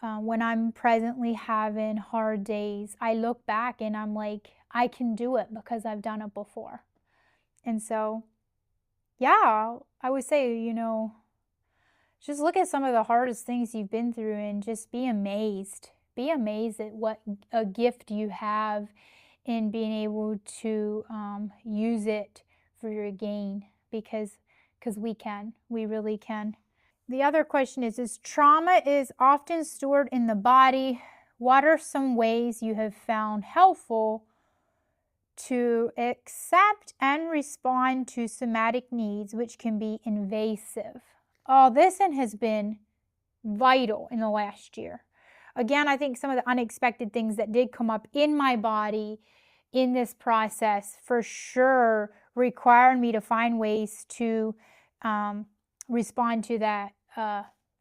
when I'm presently having hard days, I look back and I'm like, I can do it because I've done it before. And so, yeah, I would say, just look at some of the hardest things you've been through and just be amazed. Be amazed at what a gift you have in being able to use it for your gain, because we really can. The other question is trauma is often stored in the body. What are some ways you have found helpful to accept and respond to somatic needs, which can be invasive? Oh, this one has been vital in the last year. Again, I think some of the unexpected things that did come up in my body in this process for sure required me to find ways to respond to that,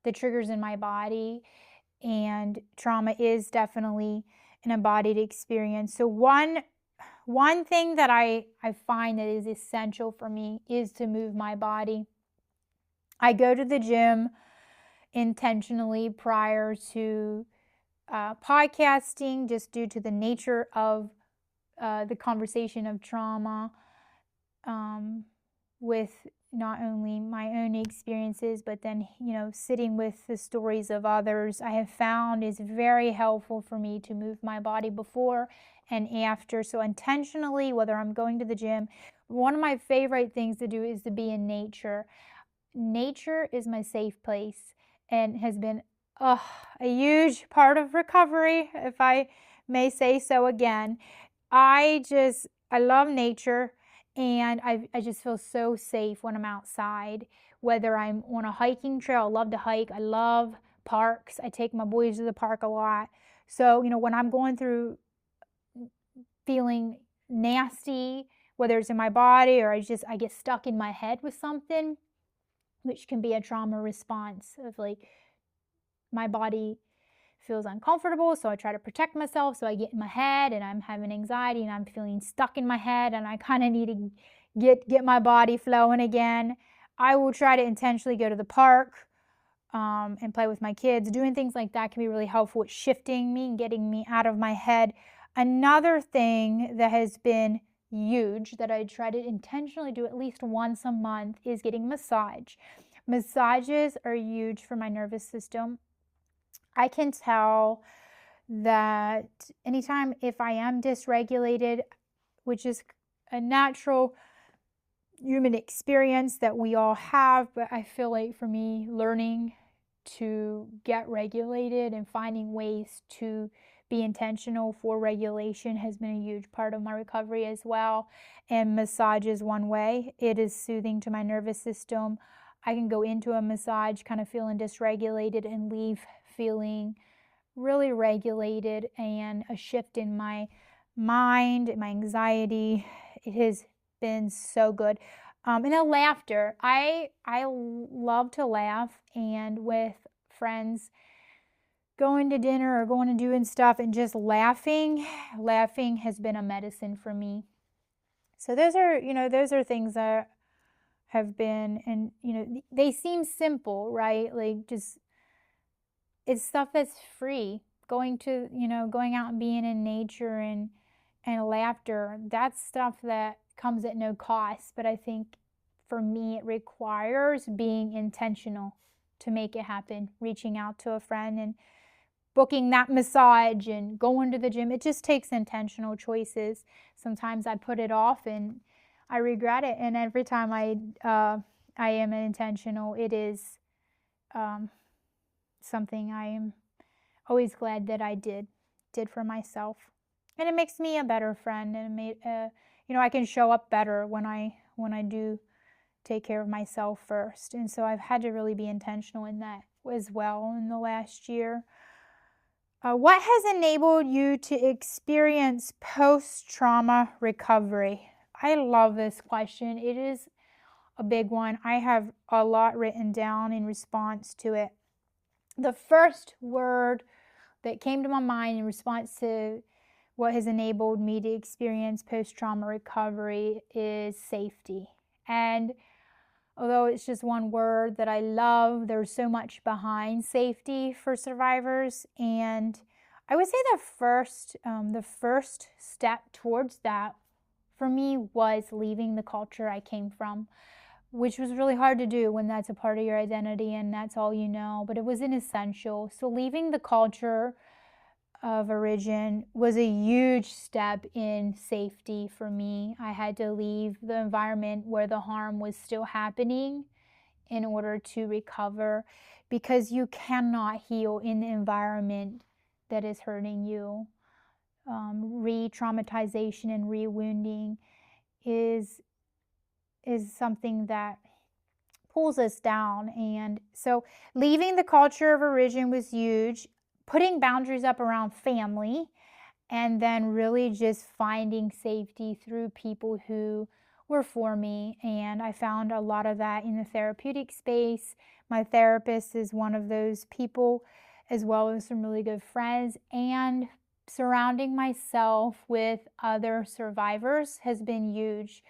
the triggers in my body. And trauma is definitely an embodied experience. So one thing that I find that is essential for me is to move my body. I go to the gym intentionally prior to podcasting, just due to the nature of the conversation of trauma, with not only my own experiences, but then, sitting with the stories of others. I have found is very helpful for me to move my body before and after. So intentionally, whether I'm going to the gym, one of my favorite things to do is to be in nature. Nature is my safe place and has been a huge part of recovery, if I may say so again. I love nature, and I just feel so safe when I'm outside, whether I'm on a hiking trail. I love to hike. I love parks. I take my boys to the park a lot. So, when I'm going through feeling nasty, whether it's in my body or I get stuck in my head with something, which can be a trauma response of like, my body feels uncomfortable, so I try to protect myself, so I get in my head and I'm having anxiety and I'm feeling stuck in my head and I kind of need to get my body flowing again. I will try to intentionally go to the park and play with my kids. Doing things like that can be really helpful with shifting me and getting me out of my head. Another thing that has been huge that I try to intentionally do at least once a month is getting massage. Massages are huge for my nervous system. I can tell that anytime if I am dysregulated, which is a natural human experience that we all have, but I feel like for me, learning to get regulated, and finding ways to be intentional for regulation has been a huge part of my recovery as well. And massage is one way. It is soothing to my nervous system. I can go into a massage kind of feeling dysregulated and leave feeling really regulated, and a shift in my mind, my anxiety. It has been so good. And the laughter. I love to laugh, and with friends going to dinner or going to doing stuff and just laughing has been a medicine for me. So those are things that have been, and they seem simple, right? Like, just, it's stuff that's free. Going out and being in nature, and laughter, that's stuff that comes at no cost. But I think for me, it requires being intentional to make it happen. Reaching out to a friend and booking that massage and going to the gym. It just takes intentional choices. Sometimes I put it off and I regret it. And every time I am intentional, it is something I am always glad that I did for myself. And it makes me a better friend, and I can show up better when I do take care of myself first. And so I've had to really be intentional in that as well in the last year. What has enabled you to experience post-trauma recovery? I love this question. It is a big one. I have a lot written down in response to it. The first word that came to my mind in response to what has enabled me to experience post-trauma recovery is safety. And although it's just one word that I love, there's so much behind safety for survivors. And I would say the first step towards that for me was leaving the culture I came from, which was really hard to do when that's a part of your identity and that's all you know, but it was an essential. So leaving the culture of origin was a huge step in safety for me. I had to leave the environment where the harm was still happening in order to recover, because you cannot heal in the environment that is hurting you. Re-traumatization and re-wounding is something that pulls us down. And so leaving the culture of origin was huge. Putting boundaries up around family, and then really just finding safety through people who were for me. And I found a lot of that in the therapeutic space. My therapist is one of those people, as well as some really good friends. And surrounding myself with other survivors has been huge,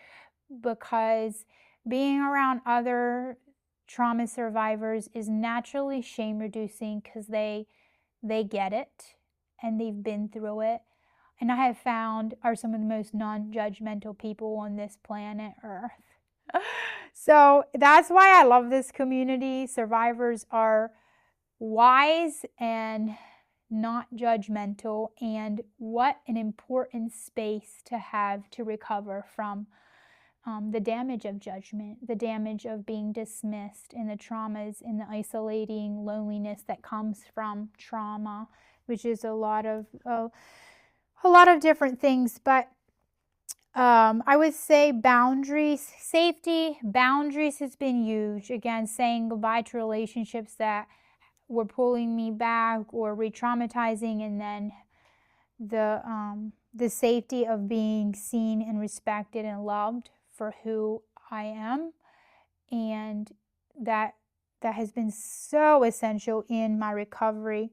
because being around other trauma survivors is naturally shame reducing, because they get it and they've been through it. And I have found are some of the most non-judgmental people on this planet Earth. So that's why I love this community. Survivors are wise and not judgmental, and what an important space to have to recover from the damage of judgment, the damage of being dismissed, and the traumas and the isolating loneliness that comes from trauma, which is a lot of different things. But I would say boundaries, safety, boundaries has been huge. Again, saying goodbye to relationships that were pulling me back or re-traumatizing, and then the safety of being seen and respected and loved for who I am. And that has been so essential in my recovery.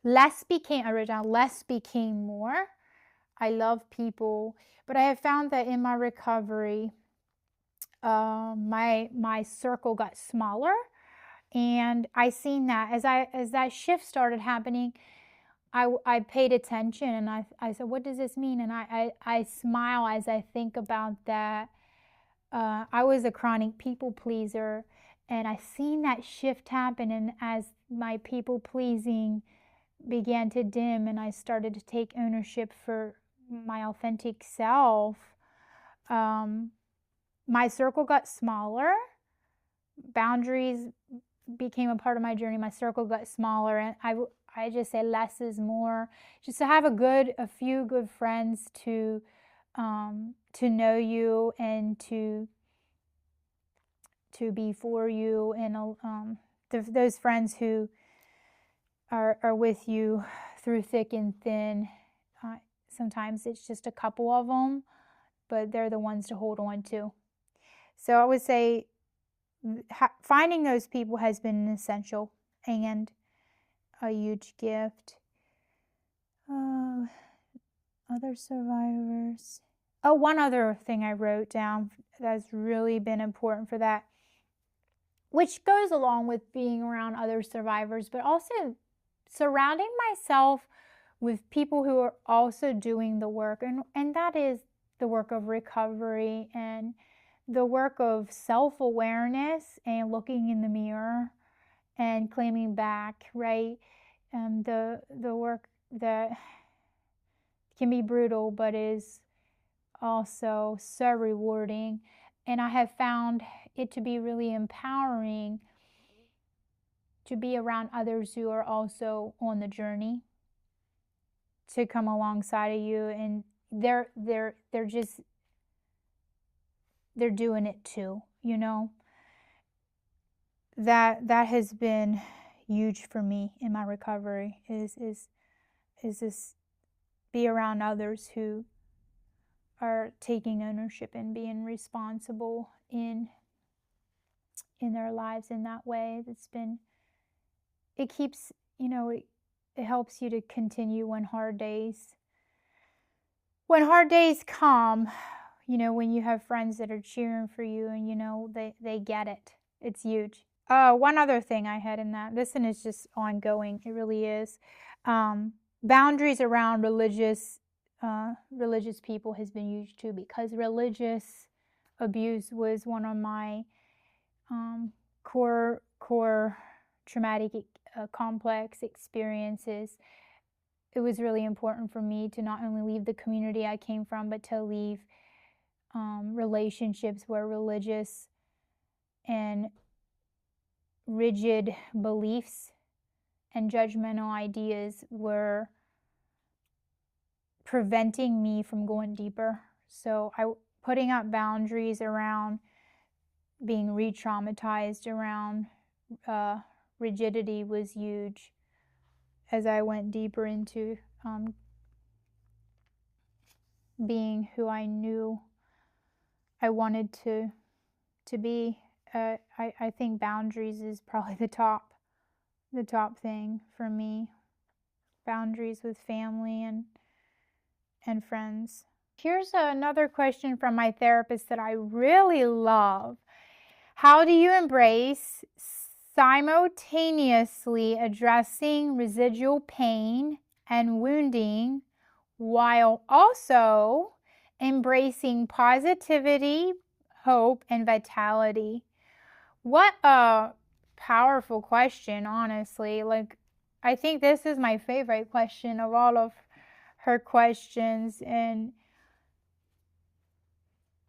Less became more. I love people, but I have found that in my recovery, my circle got smaller, and I seen that as that shift started happening. I paid attention, and I said, what does this mean? And I smile as I think about that. I was a chronic people pleaser, and I seen that shift happen. And as my people pleasing began to dim, and I started to take ownership for my authentic self, my circle got smaller, boundaries became a part of my journey. My circle got smaller, and I just say less is more. Just to have a few good friends to know you and to be for you, and those friends who are with you through thick and thin. Sometimes it's just a couple of them, but they're the ones to hold on to. So I would say finding those people has been essential and a huge gift. Other survivors. Oh, one other thing I wrote down that's really been important for that, which goes along with being around other survivors, but also surrounding myself with people who are also doing the work, and that is the work of recovery and the work of self-awareness and looking in the mirror and claiming back, right? The work that can be brutal but is also so rewarding, and I have found it to be really empowering to be around others who are also on the journey, to come alongside of you, and they're doing it too, you know. That has been huge for me in my recovery, is this be around others who are taking ownership and being responsible in their lives in that way. It keeps, it helps you to continue when hard days come, when you have friends that are cheering for you and they get it. It's huge. One other thing I had in that, this one is just ongoing. It really is. Boundaries around religious people has been huge too, because religious abuse was one of my core traumatic complex experiences. It was really important for me to not only leave the community I came from, but to leave relationships where religious and rigid beliefs and judgmental ideas were preventing me from going deeper. So putting up boundaries around being re-traumatized around rigidity was huge as I went deeper into being who I knew I wanted to be. I think boundaries is probably the top thing for me. Boundaries with family and friends. Here's another question from my therapist that I really love. How do you embrace simultaneously addressing residual pain and wounding while also embracing positivity, hope, and vitality? What a powerful question, honestly. I think this is my favorite question of all of her questions, and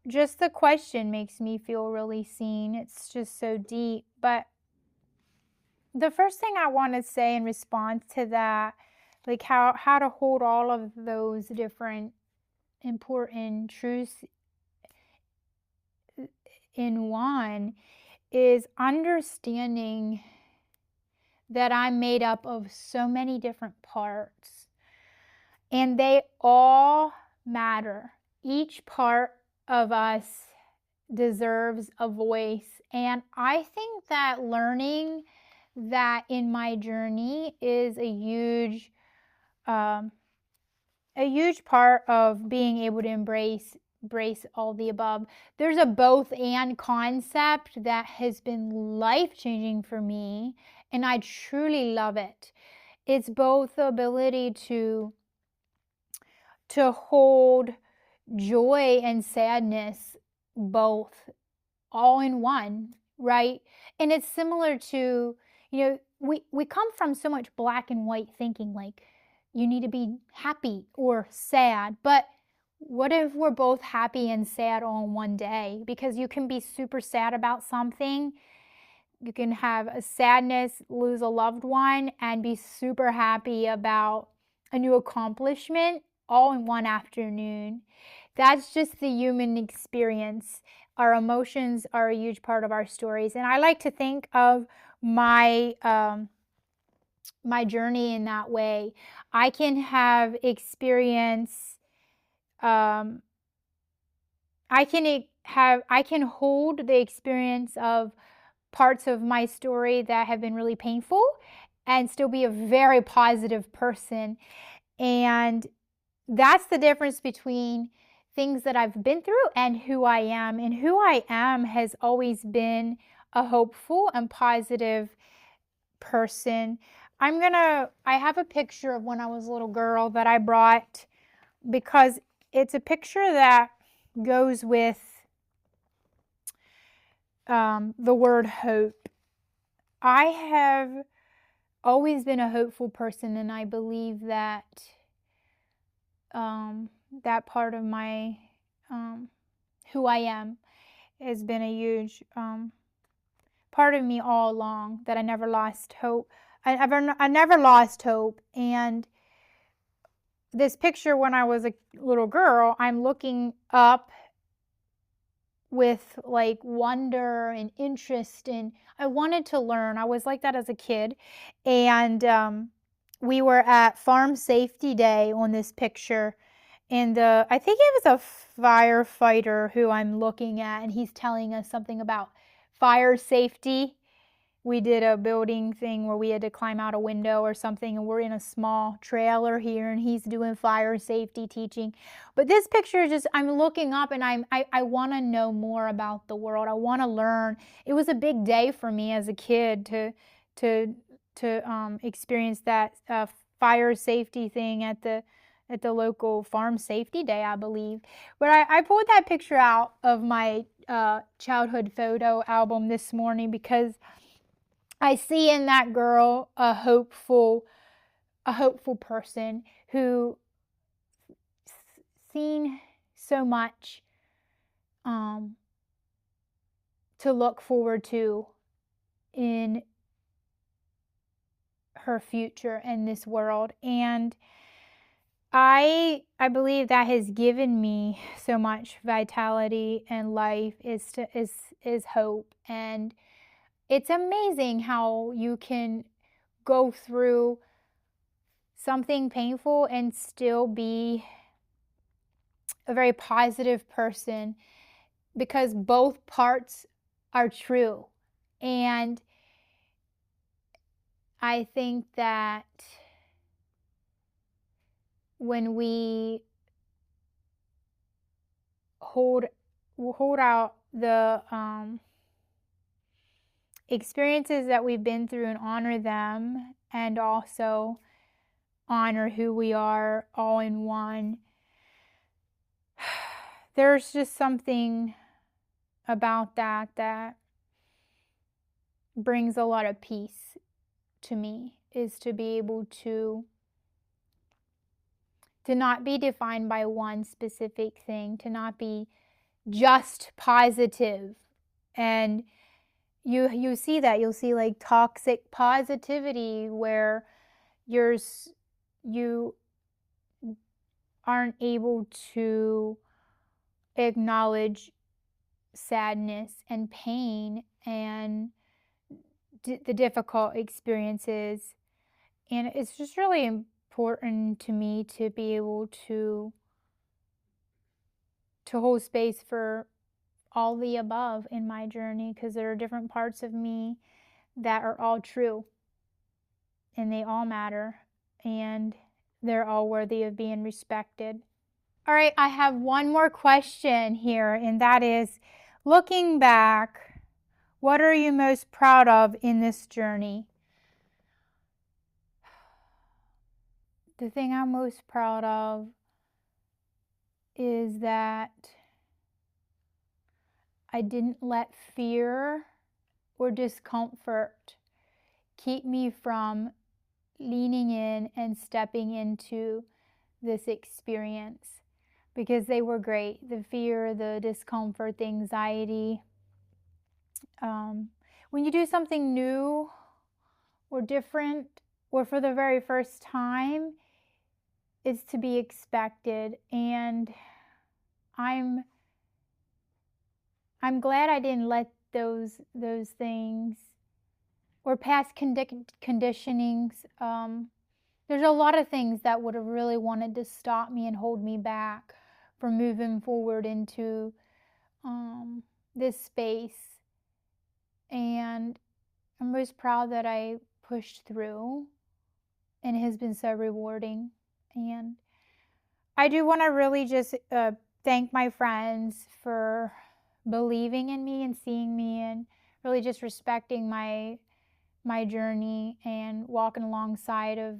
just the question makes me feel really seen. It's just so deep. But the first thing I want to say in response to that, how to hold all of those different important truths in one, is understanding that I'm made up of so many different parts, and they all matter. Each part of us deserves a voice, and I think that learning that in my journey is a huge part of being able to embrace all the above. There's a both and concept that has been life-changing for me, and I truly love it. It's both the ability to hold joy and sadness both all in one, right? And it's similar to, we come from so much black and white thinking, like you need to be happy or sad, but what if we're both happy and sad all in one day? Because you can be super sad about something You can have a sadness, lose a loved one, and be super happy about a new accomplishment all in one afternoon. That's just the human experience. Our emotions are a huge part of our stories. And I like to think of my my journey in that way. I can have experience um, I can hold the experience of parts of my story that have been really painful and still be a very positive person. And that's the difference between things that I've been through and who I am. And who I am has always been a hopeful and positive person. I have a picture of when I was a little girl that I brought because it's a picture that goes with the word hope. I have always been a hopeful person, and I believe that that part of my who I am has been a huge part of me all along. That I never lost hope. I never lost hope. And this picture, when I was a little girl, I'm looking up with like wonder and interest, and I wanted to learn. I was like that as a kid. And we were at Farm Safety Day on this picture, and I think it was a firefighter who I'm looking at, and he's telling us something about fire safety. We did a building thing where we had to climb out a window or something, and we're in a small trailer here, and he's doing fire safety teaching. But this picture is just, I'm looking up, and I want to know more about the world. I want to learn. It was a big day for me as a kid to experience that fire safety thing at the local Farm Safety Day, I believe. But I pulled that picture out of my childhood photo album this morning because I see in that girl a hopeful person who seen so much to look forward to in her future in this world. And I believe that has given me so much vitality and life is hope. And it's amazing how you can go through something painful and still be a very positive person, because both parts are true. And I think that when we hold out the experiences that we've been through and honor them, and also honor who we are all in one, there's just something about that brings a lot of peace to me, is to be able to not be defined by one specific thing, to not be just positive. And you see that, you'll see like toxic positivity where you aren't able to acknowledge sadness and pain and the difficult experiences. And it's just really important to me to be able to hold space for all the above in my journey, because there are different parts of me that are all true, and they all matter, and they're all worthy of being respected. All right, I have one more question here, and that is, looking back, what are you most proud of in this journey? The thing I'm most proud of is that I didn't let fear or discomfort keep me from leaning in and stepping into this experience, because they were great. The fear, the discomfort, the anxiety when you do something new or different or for the very first time, it's to be expected. And I'm glad I didn't let those things or past conditionings. There's a lot of things that would have really wanted to stop me and hold me back from moving forward into this space. And I'm most proud that I pushed through, and it has been so rewarding. And I do want to really just thank my friends for believing in me and seeing me and really just respecting my journey and walking alongside of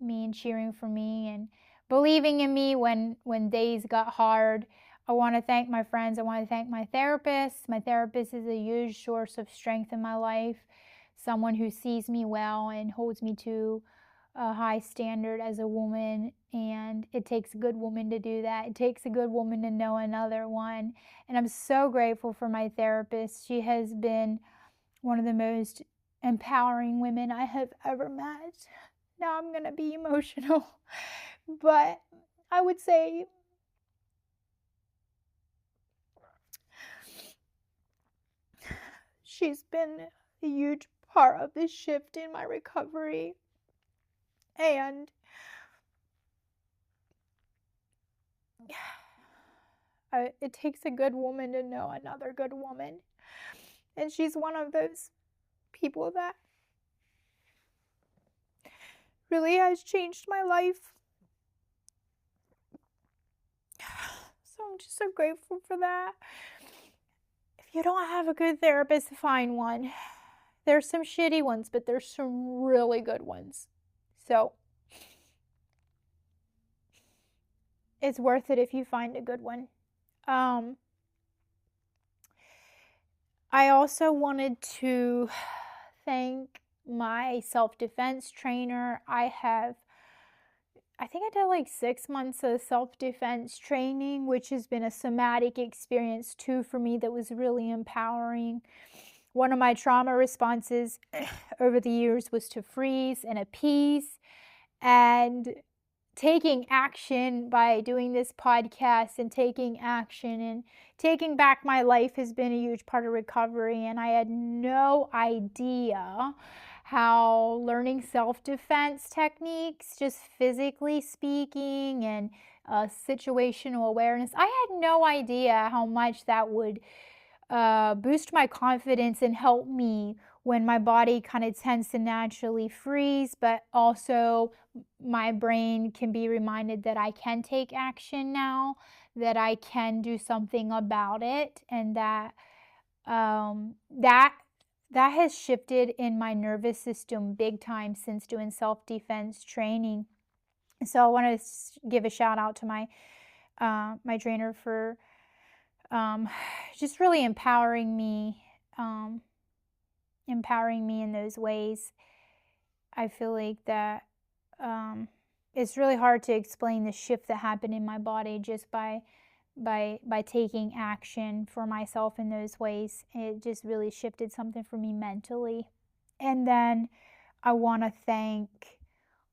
me and cheering for me and believing in me when days got hard. I want to thank my friends. I want to thank my therapist. My therapist is a huge source of strength in my life, someone who sees me well and holds me to a high standard as a woman, and it takes a good woman to do that. It takes a good woman to know another one, and I'm so grateful for my therapist. She has been one of the most empowering women I have ever met. Now I'm going to be emotional, but I would say she's been a huge part of this shift in my recovery. And it takes a good woman to know another good woman. And she's one of those people that really has changed my life. So I'm just so grateful for that. If you don't have a good therapist, find one. There's some shitty ones, but there's some really good ones. So it's worth it if you find a good one. I also wanted to thank my self-defense trainer. I think I did like 6 months of self-defense training, which has been a somatic experience too for me that was really empowering. One of my trauma responses over the years was to freeze and appease, and taking action by doing this podcast and taking action and taking back my life has been a huge part of recovery. And I had no idea how learning self-defense techniques, just physically speaking, and situational awareness, I had no idea how much that would boost my confidence and help me when my body kind of tends to naturally freeze, but also my brain can be reminded that I can take action now, that I can do something about it, and that that has shifted in my nervous system big time since doing self-defense training. So I want to give a shout out to my my trainer for just really empowering me in those ways. I feel like that it's really hard to explain the shift that happened in my body just by taking action for myself in those ways. It just really shifted something for me mentally. And then I want to thank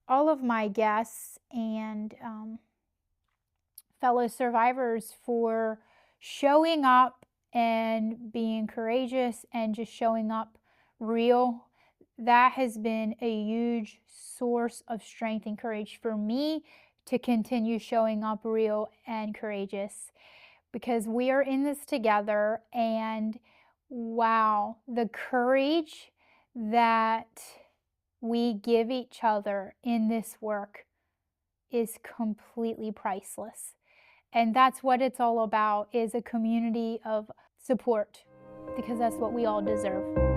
all of my guests and fellow survivors for showing up and being courageous and just showing up real. That has been a huge source of strength and courage for me to continue showing up real and courageous, because we are in this together. And wow, the courage that we give each other in this work is completely priceless. And that's what it's all about, is a community of support, because that's what we all deserve.